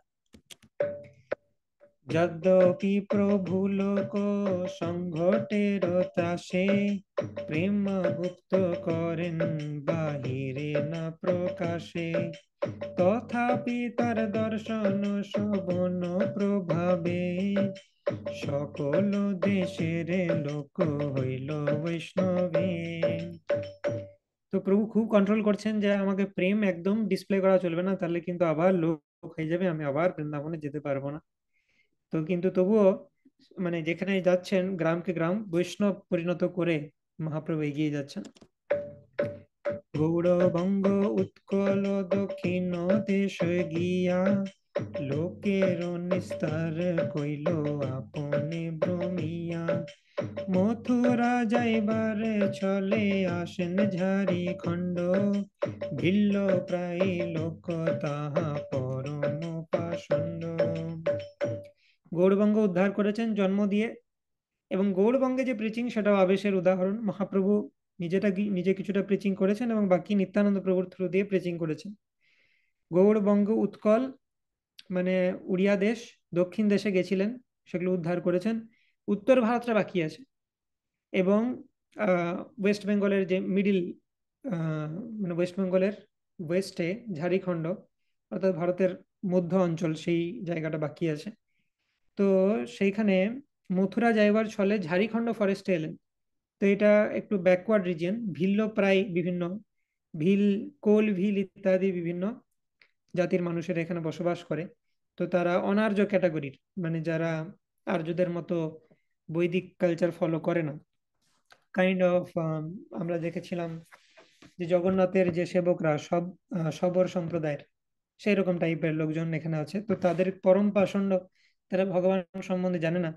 যদ্যপি প্রভু লোক সংঘটের ত্রাসে, প্রেম গুপ্ত করেন বাহিরে না প্রকাশে। তথাপি তার দর্শন শোভন প্রভাবে, সকল দেশের লোক হইল বৈষ্ণবে। তো প্রভু খুব কন্ট্রোল করছেন যে আমাকে প্রেম একদম ডিসপ্লে করা চলবে না, তাহলে কিন্তু আবার লোক হয়ে যাবে, আমি আবার বৃন্দাবনে যেতে পারবো না। তো কিন্তু তবুও মানে যেখানে যাচ্ছেন গ্রামকে গ্রাম বৈষ্ণব পরিণত করে মহাপ্রভু এগিয়ে যাচ্ছেন। গৌড়বঙ্গ উৎকল দক্ষিণ দেশ গিয়া, লোকের নিস্তার কইল আপনে ভ্রমিয়া। মথুরা যাইবার ছলে আসেন ঝাড়িখণ্ড, ভিল্ল প্রায় লোক তাহা পরম পাষণ্ড। গৌড়বঙ্গ উদ্ধার করেছেন জন্ম দিয়ে, এবং গৌড়বঙ্গে যে প্রিচিং সেটাও আবেশের উদাহরণ। মহাপ্রভু নিজে কিছুটা প্রিচিং করেছেন এবং বাকি নিত্যানন্দ প্রভুর থ্রু দিয়ে প্রিচিং করেছেন। গৌড়বঙ্গ, উৎকল মানে উড়িয়া দেশ, দক্ষিণ দেশে গেছিলেন, সেগুলো উদ্ধার করেছেন। উত্তর ভারতটা বাকি আছে। এবং ওয়েস্ট বেঙ্গলের যে মিডিল, মানে ওয়েস্ট বেঙ্গলের ওয়েস্টে ঝাড়খণ্ড, অর্থাৎ ভারতের মধ্য অঞ্চল, সেই জায়গাটা বাকি আছে। তো সেইখানে মথুরা যাইবার ছলে ঝাড়খণ্ড ফরেস্টে এলেন। তো এটা একটু ব্যাকওয়ার্ড রিজিয়ন, ভিল্ল প্রায় বিভিন্ন ভিল, কোল ভিল ইত্যাদি বিভিন্ন জাতির মানুষের এখানে বসবাস করে। তো তারা অনার্য ক্যাটাগরির, মানে যারা আর্যদের মতো বৈদিক কালচার ফলো করে না। কাইন্ড অফ, আমরা দেখেছিলাম যে জগন্নাথের যে সেবকরা সব শবর সম্প্রদায়ের, সেই রকম টাইপের লোকজন এখানে আছে। তো তাদের পরম পাষণ্ড, তারা ভগবান সম্বন্ধে জানে না।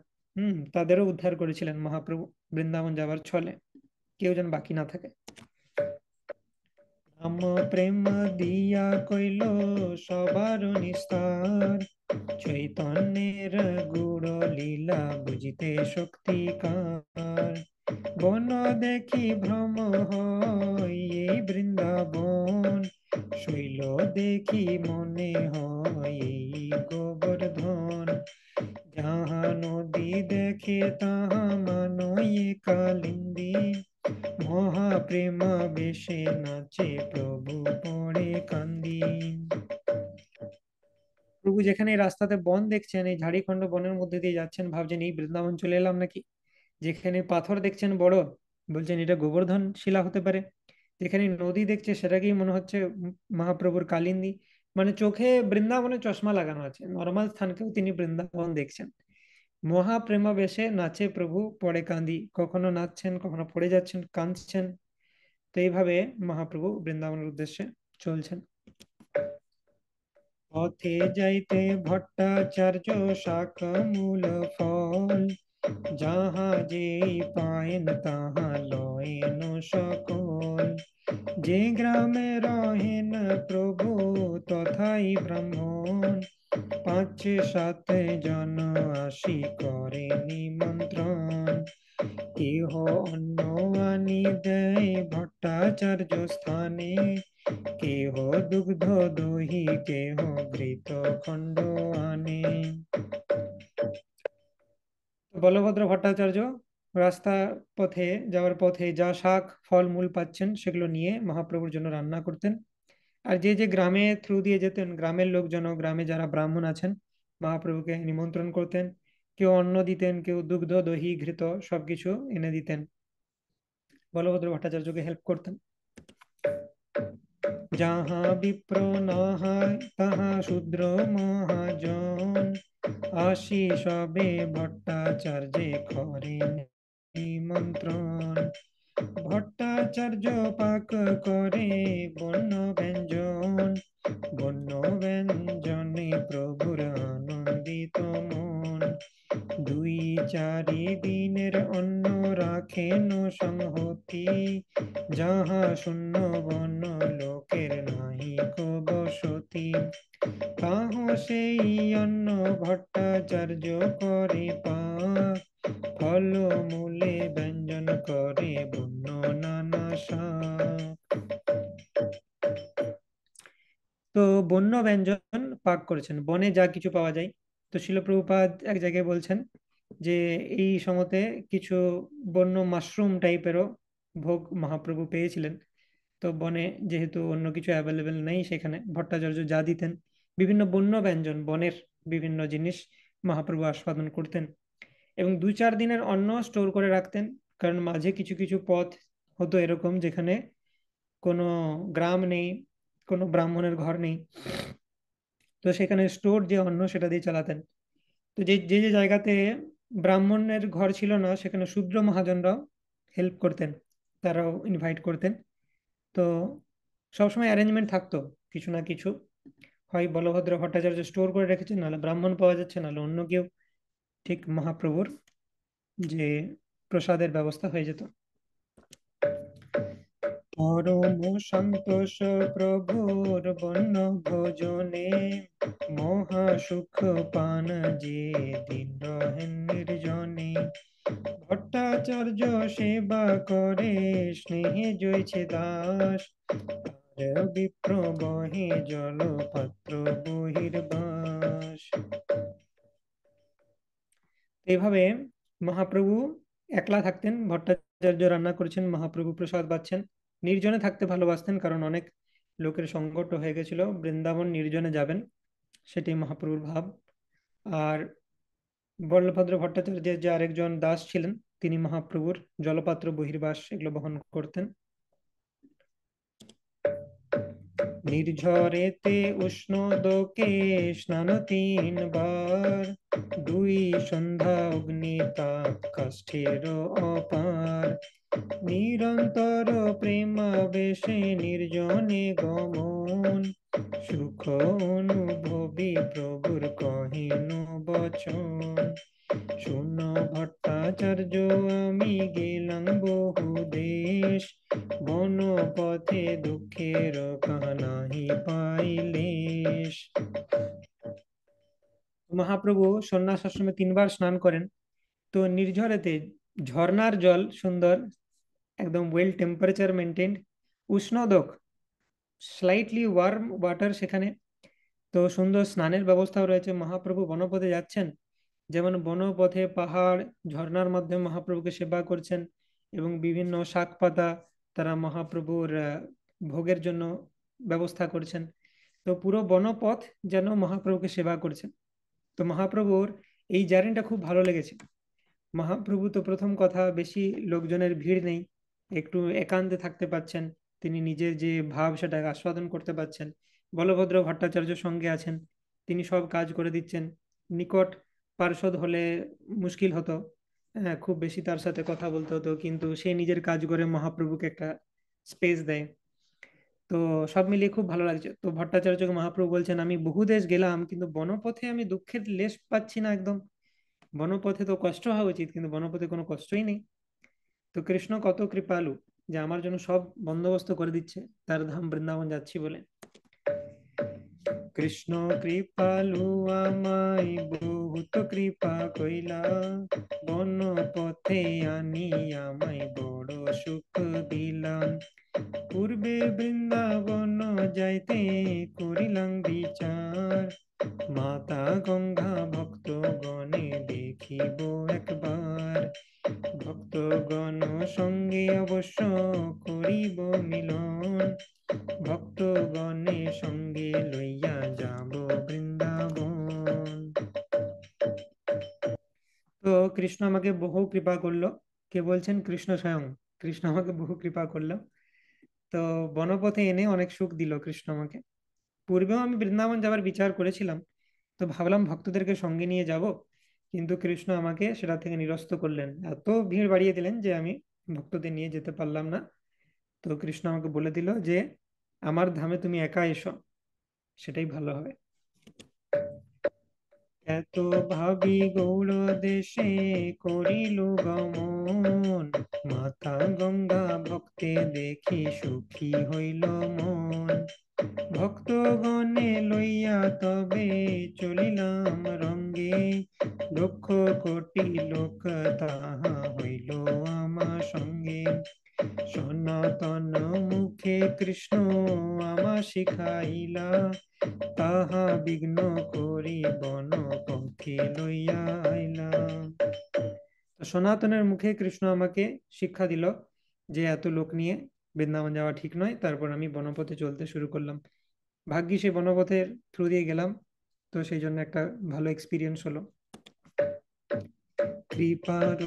তাদেরও উদ্ধার করেছিলেন মহাপ্রভু বৃন্দাবন যাবার ছলে, কেউ যেন বাকি না থাকে। রাম প্রেম দিয়া কইল সবার নিস্তার, চৈতন্যের গুড় লীলা বুঝিতে শক্তিকার। বন দেখি ভ্রম হয় এই বৃন্দাবন, শৈল দেখি মনে হয় এই গোবর্ধন। যাহা নদী দেখে তাহা মানয় কালিন্দী, মহাপ্রেম বেশে নাচে প্রভু পড়ে কান্দি। প্রভু যেখানে এই রাস্তাতে বন দেখছেন, এই ঝাড়িখণ্ড বনের মধ্যে দিয়ে যাচ্ছেন, ভাবছেন এই বৃন্দাবন চলে এলাম নাকি। যেখানে পাথর দেখছেন বড়, বলছেন এটা গোবর্ধন শিলা হতে পারে। যেখানে নদী দেখছে সেটাকেই মনে হচ্ছে মহাপ্রভুর কালিন্দী। মানে চোখে বৃন্দাবনে চশমা লাগানো আছে, নর্মাল স্থানকেও তিনি বৃন্দাবন দেখছেন। মহাপ্রেমাবেশে নাচে প্রভু পড়ে কান্দি, কখনো নাচছেন, কখনো পড়ে যাচ্ছেন, কাঁদছেন। তো এইভাবে মহাপ্রভু বৃন্দাবনের উদ্দেশ্যে চলছেন। পথে যাইতে ভট্টাচার্য শাক মূল ফল, যাহা যেই পায়েন তাহা লয়েন সকল। যে গ্রামে রহেন প্রভু তথাই ব্রাহ্মণ, 5-7 জন আসি করে নিমন্ত্রণ। কেহ অন্ন আনি দেয় ভট্টাচার্য স্থানে, কেহ দুগ্ধ দহি, কেহ ঘৃত খণ্ড আনে। বলভদ্র ভট্টাচার্য রাস্তা পথে যাওয়ার পথে যা শাক ফল মূল পাচ্ছেন সেগুলো নিয়ে মহাপ্রভুর জন্য রান্না করতেন। আর যে যে গ্রামে থ্রু দিয়ে যেতেন, গ্রামের লোকজন, গ্রামে যারা ব্রাহ্মণ আছেন, মহাপ্রভুকে নিমন্ত্রণ করতেন। কেউ অন্ন দিতেন, কেউ দুগ্ধ দহি ঘৃত সবকিছু এনে দিতেন, বলভদ্র ভট্টাচার্যকে হেল্প করতেন। যাহা বিপ্র না হয় তাহা শূদ্র মহাজন, আসি সবে ভট্টাচার্যে করেন নিমন্ত্রণ। ভট্টাচার্য পাক করে বন্য ব্যঞ্জন, বন্য ব্যঞ্জনে প্রভুর আনন্দিত মন। 2-4 দিনের অন্ন রাখেন সংহতি, যাহা শূন্য বন লোকের নাহি কো বসতি। তাহ সেই অন্ন ভট্টাচার্য করে পাক, ফল মূলে ব্যঞ্জন করে বন্য নানা শাক। তো বন্য ব্যঞ্জন পাক করেছেন, বনে যা কিছু পাওয়া যায়। তো শিল প্রভুপাদ এক জায়গায় বলছেন যে এই সময়তে কিছু বন্য মাশরুম টাইপেরও ভোগ মহাপ্রভু পেয়েছিলেন। তো বনে যেহেতু অন্য কিছু অ্যাভেলেবেল নেই, সেখানে ভট্টাচার্য যা দিতেন বিভিন্ন বন্য ব্যঞ্জন, বনের বিভিন্ন জিনিস মহাপ্রভু আস্বাদন করতেন। এবং 2-4 দিনের অন্ন স্টোর করে রাখতেন, কারণ মাঝে কিছু কিছু পথ হতো এরকম যেখানে কোনো গ্রাম নেই, কোনো ব্রাহ্মণের ঘর নেই। তো সেখানে স্টোর যে অন্ন সেটা দিয়ে চালাতেন। তো যে যে যে জায়গাতে ব্রাহ্মণের ঘর ছিল না, সেখানে শূদ্র মহাজনরাও হেল্প করতেন, তারাও ইনভাইট করতেন। তো সবসময় অ্যারেঞ্জমেন্ট থাকতো কিছু না কিছু, হয় বলভদ্র ভট্টাচার্য স্টোর করে রেখেছেন, নাহলে ব্রাহ্মণ পাওয়া যাচ্ছে, নাহলে অন্য কেউ, ঠিক মহাপ্রভুর যে প্রসাদের ব্যবস্থা হয়ে যেত। পরম সন্তোষ প্রভুর বন্য ভোজনে, মহা সুখ পান যে দিন রহেন নির্জনে। ভট্টাচার্য সেবা করে স্নেহে জয়ছে দাস, আর বিপ্র বহে জলপাত্র বহির্বাস। এইভাবে মহাপ্রভু একলা থাকতেন, ভট্টাচার্য রান্না করছেন, মহাপ্রভু প্রসাদ পাচ্ছেন। নির্জনে থাকতে ভালোবাসতেন, কারণ অনেক লোকের সংকট হয়ে গেছিল, বৃন্দাবন নির্জনে যাবেন, সেটি মহাপ্রভুর ভাব। আর বলভদ্র ভট্টাচার্যের যে আরেকজন দাস ছিলেন, তিনি মহাপ্রভুর জলপাত্র বহির্বাস এগুলো বহন করতেন। নির্ঝরেতে উষ্ণ দোকে স্নান 3 বার, 2 সন্ধ্যা অগ্নিতাপ কাষ্ঠের অপার। নিরন্তর প্রেমাবেশে নির্জনে গমন, সুখ অনুভবী প্রভুর কহিন বচন। শুনো ভট্টাচার্য আমি গেলাম বহু দেশ, বন পথে দুঃখের কানাহি পাইলেশ। মহাপ্রভু সন্ন্যাস আশ্রমে 3 বার স্নান করেন। তো নির্ঝরেতে ঝর্ণার জল সুন্দর, একদম ওয়েল টেম্পারেচার মেনটেন্ড, উষ্ণদক স্লাইটলি ওয়ার্ম ওয়াটার সেখানে। তো সুন্দর স্নানের ব্যবস্থাও রয়েছে। মহাপ্রভু বনপথে যাচ্ছেন, যেমন বনপথে পাহাড় ঝর্ণার মাধ্যমে মহাপ্রভুকে সেবা করছেন, এবং বিভিন্ন শাক পাতা তারা মহাপ্রভুর ভোগের জন্য ব্যবস্থা করছেন। তো পুরো বনপথ যেন মহাপ্রভুকে সেবা করছেন। তো মহাপ্রভুর এই জার্নিটা খুব ভালো লেগেছে। মহাপ্রভু তো প্রথম কথা, বেশি লোকজনের ভিড় নেই, একটু একান্তে থাকতে পাচ্ছেন, তিনি নিজের যে ভাব সেটাকে আস্বাদন করতে পাচ্ছেন। বলভদ্র ভট্টাচার্য সঙ্গে আছেন, তিনি সব কাজ করে দিচ্ছেন। নিকট পার্ষদ হলে মুশকিল হতো, হ্যাঁ, খুব বেশি তার সাথে কথা বলতে হতো, কিন্তু সে নিজের কাজ করে মহাপ্রভুকে একটা স্পেস দেয়। তো সব মিলিয়ে খুব ভালো লাগছে। তো ভট্টাচার্যকে মহাপ্রভু বলছেন, আমি বহু দেশ গেলাম, কিন্তু বনপথে আমি দুঃখের লেশ পাচ্ছি না একদম। বনপথে তো কষ্ট হওয়া উচিত, কিন্তু বনপথে কোনো কষ্টই নেই। তো কৃষ্ণ কত কৃপালু, যে আমার জন্য সব বন্দোবস্ত করে দিচ্ছে, তার ধাম বৃন্দাবন যাচ্ছি বলে। কৃষ্ণ কৃপালু আমায় বহুত কৃপা কইলা, বন পথে আনি আমায় বড় সুখ দিলাম। পূর্বে বৃন্দাবন যাইতে করিলাম বিচার, মাতা গঙ্গা ভক্ত গণে দেখিব একবার। ভক্তগণ সঙ্গে অবশ্য করিব মিলন, ভক্তগণে সঙ্গে লইয়া যাব বৃন্দাবন। তো কৃষ্ণ আমাকে বহু কৃপা করলো। কে বলছেন? কৃষ্ণ স্বয়ং। কৃষ্ণ আমাকে বহু কৃপা করলো। তো বনপথে এনে অনেক সুখ দিল কৃষ্ণ আমাকে। পূর্বেও আমি বৃন্দাবন যাবার বিচার করেছিলাম, তো ভাবলাম ভক্তদেরকে সঙ্গে নিয়ে যাব, কিন্তু কৃষ্ণ আমাকে সেটা থেকে নিরস্ত করলেন, এত ভিড় বাড়িয়ে দিলেন যে আমি ভক্তদের নিয়ে যেতে পারলাম না। তো কৃষ্ণ আমাকে বলে দিল যে আমার ধামে তুমি একা এসো, সেটাই ভালো হবে। এত ভাবি গৌড় দেশে করিল গমন, মাতা গঙ্গা ভক্তে দেখি সুখী হইল মন। ভক্তগণে লইয়া তবে চলিলাম রঙ্গে, লক্ষ কোটি লোক তাহা হইল আমার সঙ্গে। সনাতন মুখে কৃষ্ণ আমা শিখাইলা, তাহা বিঘ্ন করি বন পথে লইয়া আইলা। তো সনাতনের মুখে কৃষ্ণ আমাকে শিক্ষা দিল যে এত লোক নিয়ে বৃন্দাবন যাওয়া ঠিক নয়। তারপর আমি বনপথে চলতে শুরু করলাম। ভাগ্যি সে বনপথের থ্রু দিয়ে গেলাম, তো সেই জন্য একটা ভালো এক্সপিরিয়েন্স হলো। কৃপার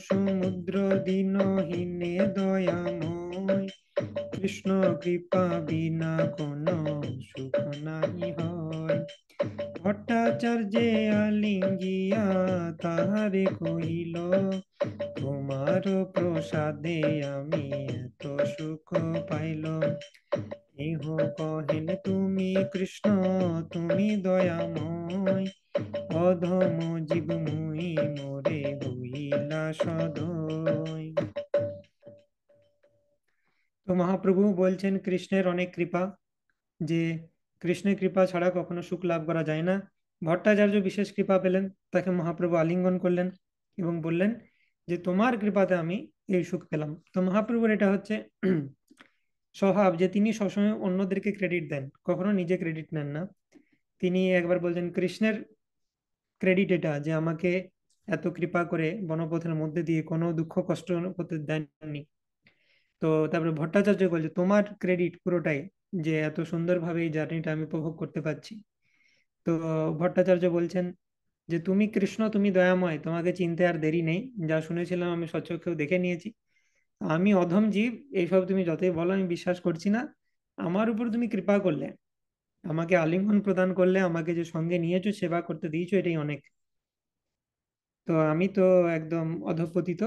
সমুদ্র দিনহীনে দয়াময়, কৃষ্ণ কৃপা বিনা কোনো সুখ নাই হয়। ভট্টাচার্যে আলিঙ্গিয়া তাহারে কহিল, তোমার প্রসাদে আমি এত সুখ পাইল। এহ কহেন তুমি কৃষ্ণ তুমি দয়াময়, অধম জীব মুই মোরে হইলা সদয়। তো মহাপ্রভু বলছেন কৃষ্ণের অনেক কৃপা, যে কৃষ্ণের কৃপা ছাড়া কখনো সুখ লাভ করা যায় না। ভট্টাচার্য বিশেষ কৃপা পেলেন, তাকে মহাপ্রভু আলিঙ্গন করলেন এবং বললেন যে তোমার কৃপাতে আমি এই সুখ পেলাম। তো মহাপ্রভুর এটা হচ্ছে স্বভাব যে তিনি সবসময় অন্যদেরকে ক্রেডিট দেন, কখনো নিজে ক্রেডিট নেন না। তিনি একবার বলছেন কৃষ্ণের ক্রেডিট এটা যে আমাকে এত কৃপা করে বনপথের মধ্যে দিয়ে কোনো দুঃখ কষ্ট করতে দেননি। তো তারপরে ভট্টাচার্য বলছে তোমার ক্রেডিট পুরোটাই, যে এত সুন্দরভাবে এই জার্নিটা আমি উপভোগ করতে পারছি। তো ভট্টাচার্য বলছেন যে তুমি কৃষ্ণ, তুমি দয়াময়, তোমাকে চিনতে আর দেরি নেই। যা শুনেছিলাম আমি স্বচক্ষেও দেখে নিয়েছি। আমি অধম জীব, এইসব তুমি যতই বলো আমি বিশ্বাস করছি না। আমার উপর তুমি কৃপা করলে, আমাকে আলিঙ্গন প্রদান করলে, আমাকে যে সঙ্গে নিয়েছো, সেবা করতে দিয়েছো, এটাই অনেক। তো আমি তো একদম অধঃপতিত,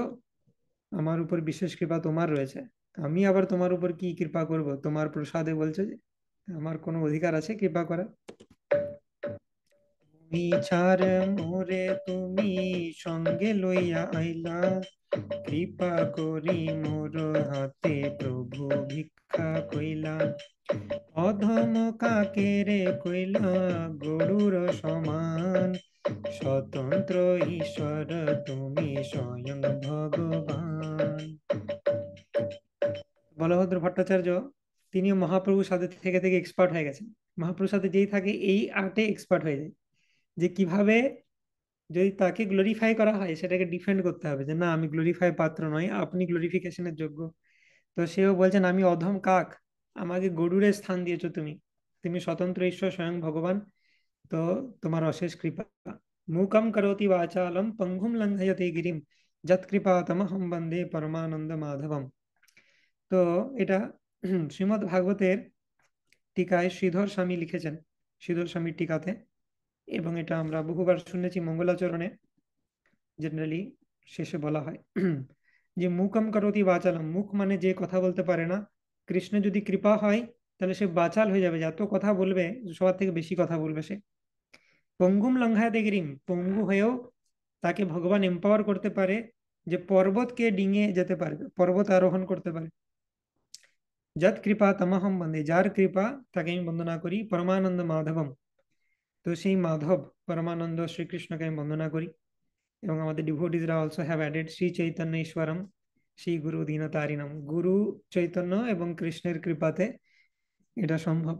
আমার উপর বিশেষ কৃপা তোমার রয়েছে। আমি আবার তোমার উপর কি কৃপা করব? তোমার প্রসাদে বলছো যে আমার কোনো অধিকার আছে কৃপা করার? তুমি ছাড় মোরে তুমি সঙ্গে লইয়া আইলা, কৃপা করি মোর হাতে প্রভু ভিক্ষা কইলা। অধম কাকে রে কইলা গরুর সমান, স্বতন্ত্র ঈশ্বর তুমি স্বয়ং ভগবান। বলভদ্র ভট্টাচার্য তিনিও মহাপ্রভুর সাথে থেকে থেকে এক্সপার্ট হয়ে গেছেন। মহাপ্রভুর সাথে যেই থাকে এই আর্টে এক্সপার্ট হয়ে যায়, যে কিভাবে যদি তাকে গ্লোরিফাই করা হয় সেটাকে ডিফেন্ড করতে হবে, যে না আমি গ্লোরিফাই পাত্র নই, আপনি গ্লোরিফিকেশনের যোগ্য। তো সেও বলছেন আমি অধম কাক, আমাকে গরুরের স্থান দিয়েছো তুমি, তুমি স্বতন্ত্র ঈশ্বর স্বয়ং ভগবান। তো তোমার অশেষ কৃপা। মূকম করোতি বাচালম পঙ্গুম লঙ্ঘয়তে গিরিম, যৎ কৃপা তমহম বন্দে পরমানন্দ মাধবম। তো এটা শ্রীমদ্ ভাগবতের টিকায় শ্রীধর স্বামী লিখেছেন, শ্রীধর স্বামীর টিকাতে। এবং এটা আমরা বহুবার শুনেছি মঙ্গলাচরণে, জেনারেলি শেষে বলা হয় যে মুকম করোতি বাচালম, মুখ মানে যে কথা বলতে পারে না, কৃষ্ণ যদি কৃপা হয় তাহলে সে বাচাল হয়ে যাবে, যত কথা বলবে সবার থেকে বেশি কথা বলবে সে। পঙ্গুম লঙ্ঘাতে গিরিম, পঙ্গু হয়েও তাকে ভগবান এম্পাওয়ার করতে পারে, যে পর্বতকে ডিঙে যেতে পারবে, পর্বত আরোহণ করতে পারে। যৎ কৃপা তমহম বন্দে, যার কৃপা তাকে আমি বন্দনা করি, পরমানন্দ মাধবম। তো সেই মাধব পরমানন্দ শ্রীকৃষ্ণকে আমি বন্দনা করি। এবং আমাদের ডিভোটিসরা also have added Shri Chaitanya ঈশ্বরম, শ্রী গুরু দীনতারিণম। গুরু চৈতন্য এবং কৃষ্ণের কৃপাতে এটা সম্ভব।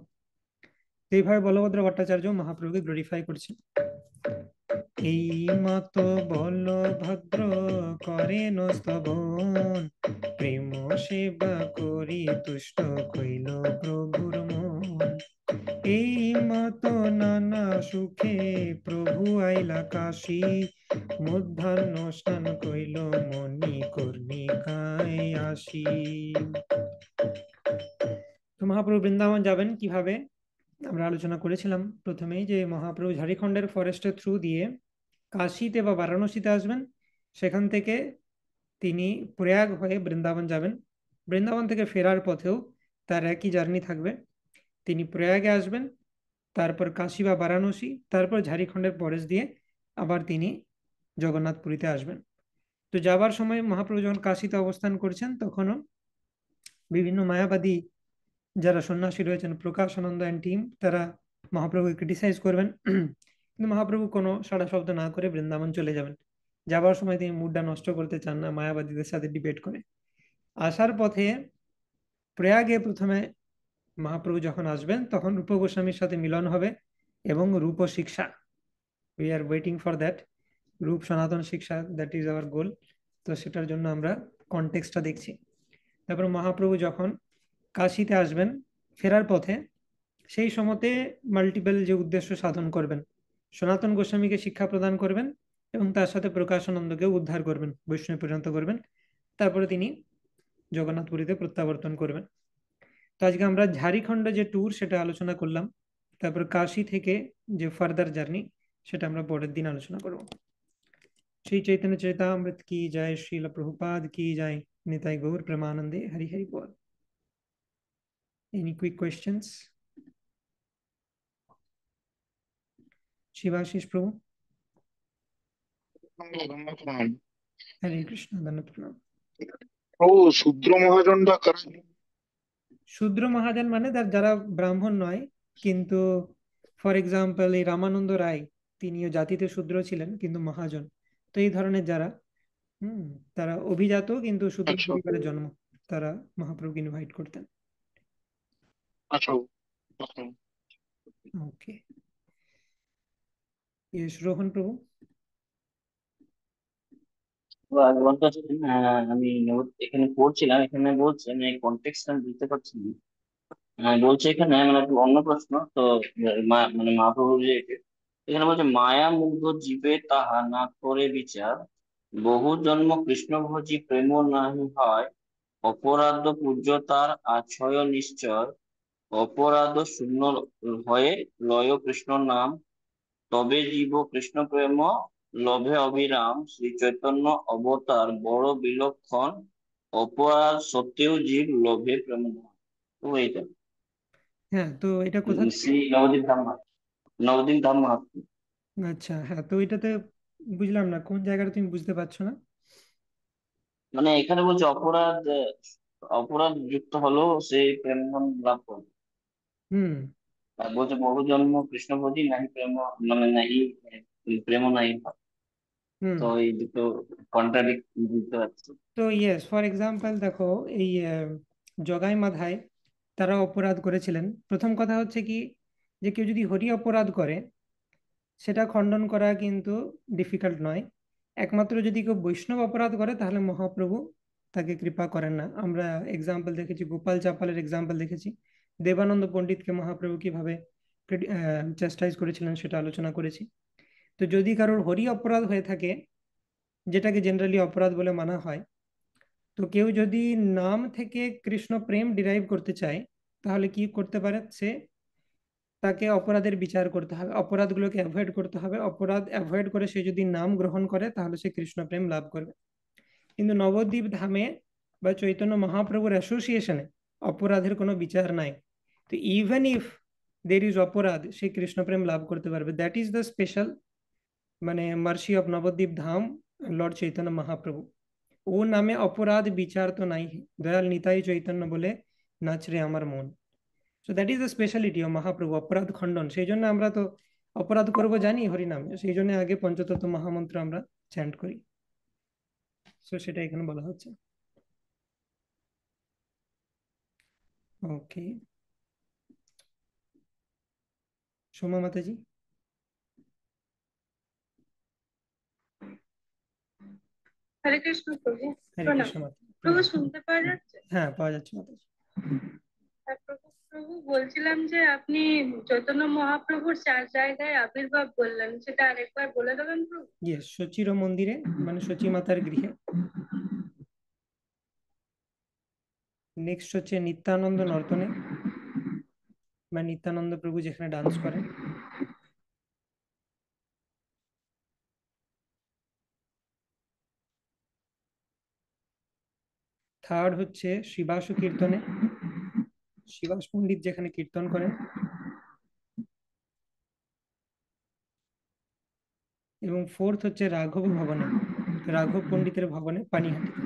তো এইভাবে বলভদ্র ভট্টাচার্য মহাপ্রভুকে গ্লোরিফাই করছেন। এই মতো বলভদ্র করেন স্তবন, প্রেম সেবা করি তুষ্ট কইল প্রভুর মন। এই মতো নানা সুখে প্রভু আইলা কাশী, মধ্যাহ্ন স্নান কইল মনি কর্ণিকায় আসি। তো মহাপ্রভু বৃন্দাবন যাবেন কিভাবে আমরা আলোচনা করেছিলাম প্রথমেই, যে মহাপ্রভু ঝাড়খণ্ডের ফরেস্টের থ্রু দিয়ে কাশীতে বা বারাণসীতে আসবেন। সেখান থেকে তিনি প্রয়াগ হয়ে বৃন্দাবন যাবেন। বৃন্দাবন থেকে ফেরার পথেও তার একই জার্নি থাকবে। তিনি প্রয়াগে আসবেন, তারপর কাশী বা বারাণসী, তারপর ঝাড়খণ্ডের পরেশ দিয়ে আবার তিনি জগন্নাথপুরীতে আসবেন। তো যাবার সময় মহাপ্রভু যখন কাশীতে অবস্থান করছেন তখনও বিভিন্ন মায়াবাদী যারা সন্ন্যাসী রয়েছেন, প্রকাশানন্দ অ্যান্ড টিম, তারা মহাপ্রভুকে ক্রিটিসাইজ করবেন। কিন্তু মহাপ্রভু কোনো সাড়া শব্দ না করে বৃন্দাবন চলে যাবেন। যাবার সময় তিনি মুডটা নষ্ট করতে চান না মায়াবাদীদের সাথে ডিবেট করে। আসার পথে প্রয়াগে প্রথমে মহাপ্রভু যখন আসবেন তখন রূপ গোস্বামীর সাথে মিলন হবে এবং রূপ শিক্ষা, we are waiting for that, রূপ সনাতন শিক্ষা, দ্যাট ইজ আওয়ার গোল। তো সেটার জন্য আমরা কনটেক্সটটা দেখছি। তারপর মহাপ্রভু যখন কাশীতে আসবেন ফেরার পথে, সেই সময়তে মাল্টিপল যে উদ্দেশ্য সাধন করবেন, সনাতন গোস্বামীকে শিক্ষা প্রদান করবেন এবং তার সাথে প্রকাশানন্দকে উদ্ধার করবেন, বৈষ্ণব পর্যন্ত করবেন। তারপরে তিনি জগন্নাথপুরীতে প্রত্যাবর্তন করবেন। তো আজকে আমরা ঝাড়খণ্ড যে ট্যুর সেটা আলোচনা করলাম। তারপর কাশী থেকে যে ফার্দার জার্নি সেটা আমরা পরের দিন আলোচনা করব। श्री चैतन्य चरितामृत की जय, श्रील प्रभुपाद की जय, निताई गौर प्रेमानंदे, हरि हरि बोल। Any quick questions? शिवाशीष प्रभु। हरे कृष्ण, धन्यवाद प्रणाम। ও শূদ্র মহাজনরা কারা? শূদ্র মহাজন মানে যারা ব্রাহ্মণ নয়, কিন্তু ফর এক্সাম্পল এই রামানন্দ রায়, তিনিও জাতিতে শূদ্র ছিলেন কিন্তু মহাজন। তো এই ধরনের যারা হুম। তারা অভিজাত কিন্তু শূদ্র আচ্ছা। পরিবারে জন্ম। তারা মহাপ্রভুকে ইনভাইট করতেন। আচ্ছা। আচ্ছা। ওকে। ইয়েস, রোহন প্রভু। তো আগে বলতে চাচ্ছেন, আমি এখানে পড়ছিলাম, এখানে বলছে আমি কনটেক্সট আমি বুঝতে পারছি না। বলছে এখানে মানে একটু অন্য প্রশ্ন তো। মানে মহাপ্রভু যে এখানে বলছে মায়া মুগ্ধ জীবে তাহা না করে বিচার, বহু জন্ম কৃষ্ণ ভজি প্রেম নাহি হয়, অপরাধ পূজ্য তার আছয় নিশ্চয়, অপরাধ শূন্য হয়ে লয় কৃষ্ণ নাম, তবে জীব কৃষ্ণ প্রেম লভে অবিরাম, শ্রী চৈতন্য অবতার বড় বিলক্ষণ, অপরাধ সত্ত্বেও জীব লোভে প্রেম ধাম। তো এইটা হ্যাঁ, তো এটা কোথা থেকে? শ্রী নবদ্বীপ ধাম নবদ্বীপ ধাম মাহাত্ম্য। আচ্ছা, হ্যাঁ, তো এটাতে বুঝলাম না কোন জায়গাটা তুমি বুঝতে পারছো না। মানে এখানে বলছে অপরাধ অপরাধ যুক্ত হলো সেই প্রেম ধন লাভ করবে। হুম। আর বলছে বহু জন্ম কৃষ্ণ ভজি নাহি প্রেম, মানে নাহি প্রেম নাহি ভাব। হুম। তো এই দুটো কন্ট্রাডিক্ট বুঝতে পারছি। তো ইয়েস, ফর এক্সাম্পল দেখো, এই জগাই মাধায় তারা অপরাধ করেছিলেন। প্রথম কথা হচ্ছে কি, যে কেউ যদি হরি অপরাধ করে সেটা খণ্ডন করা কিন্তু ডিফিকাল্ট নয়। একমাত্র যদি কেউ বৈষ্ণব অপরাধ করে তাহলে মহাপ্রভু তাকে কৃপা করেন না। আমরা এক্সাম্পল দেখেছি, গোপাল চাপালের এক্সাম্পল দেখেছি, দেবানন্দ পণ্ডিতকে মহাপ্রভু কিভাবে চেস্টাইজ করেছিলেন সেটা আলোচনা করেছি। তো যদি কারোর হরি অপরাধ হয়ে থাকে, যেটাকে জেনারেলি অপরাধ বলে মানা হয়, তো কেউ যদি নাম থেকে কৃষ্ণ প্রেম ডিরাইভ করতে চায় তাহলে কি করতে পারে সে? তাকে অপরাধের বিচার করতে হবে, অপরাধগুলোকে অ্যাভয়েড করতে হবে। অপরাধ অ্যাভয়েড করে সে যদি নাম গ্রহণ করে তাহলে সে কৃষ্ণ প্রেম লাভ করবে। কিন্তু নবদ্বীপ ধামে বা চৈতন্য মহাপ্রভুর অ্যাসোসিয়েশনে অপরাধের কোনো বিচার নাই। তো ইভেন ইফ দের ইজ অপরাধ, সে কৃষ্ণ প্রেম লাভ করতে পারবে। দ্যাট ইজ দ্য স্পেশাল মানে mercy of Nabadwip Dham, lord Chaitanya Mahaprabhu. ও নামে অপরাধ বিচার তো নাই, দয়াল নিতাই চৈতন্য বলে নাচরে আমার মন। So that is the speciality of Mahaprabhu, অপরাধ খণ্ডন। সেই জন্য আমরা তো অপরাধ করব জানি হরিনামে, সেই জন্য আগে পঞ্চতত্ত্ব মহামন্ত্র আমরা চ্যান্ট করি। সো সেটা এখানে বলা হচ্ছে। ওকে, সোমা মাতাজি। হরে কৃষ্ণ প্রভু। হরে প্রণাম। কৃষ্ণ মাতা। প্রভু প্রণাম। শুনতে পাওয়া যাচ্ছে? হ্যাঁ, পাওয়া যাচ্ছে মাতাজি। হ্যাঁ প্রভু, প্রভু বলছিলাম যে আপনি চৈতন্য মহাপ্রভুর 4 জায়গায় আবির্ভাব বললেন, সেটা আরেকবার বলে দেবেন প্রভু? ইয়েস, সচির মন্দিরে মানে সচি মাতার গৃহে। নেক্সট হচ্ছে নিত্যানন্দ নর্তনে, মানে নিত্যানন্দ প্রভু যেখানে ডান্স করেন। থার্ড হচ্ছে শিবাস কীর্তনে, শিবাস পণ্ডিত যেখানে কীর্তন করেন। এবং ফোর্থ হচ্ছে রাঘব ভবনে, রাঘব পণ্ডিতের ভবনে পানিহাটিতে।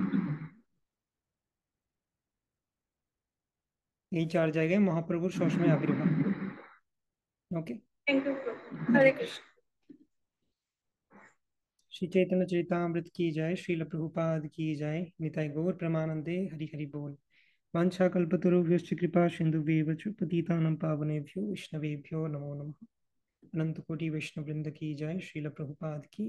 এই 4 জায়গায় মহাপ্রভুর সবসময় আবির্ভাব। ওকে। থ্যাংক ইউ প্রভু। হরে হরে কৃষ্ণ। কৃষ্ণ। श्री चैतन्य चरितामृत की जय, श्रील प्रभुपाद की जय, निताई गौर प्रमानंदे, हरि हरि बोल। वाञ्छा कल्पतरुभ्यश्च कृपा सिन्धुभ्येव च पतितानां पावनेभ्यो वैष्णवेभ्यो नमो नमः। अनंत कोटि वैष्णव वृंद की जय, श्रील प्रभुपाद की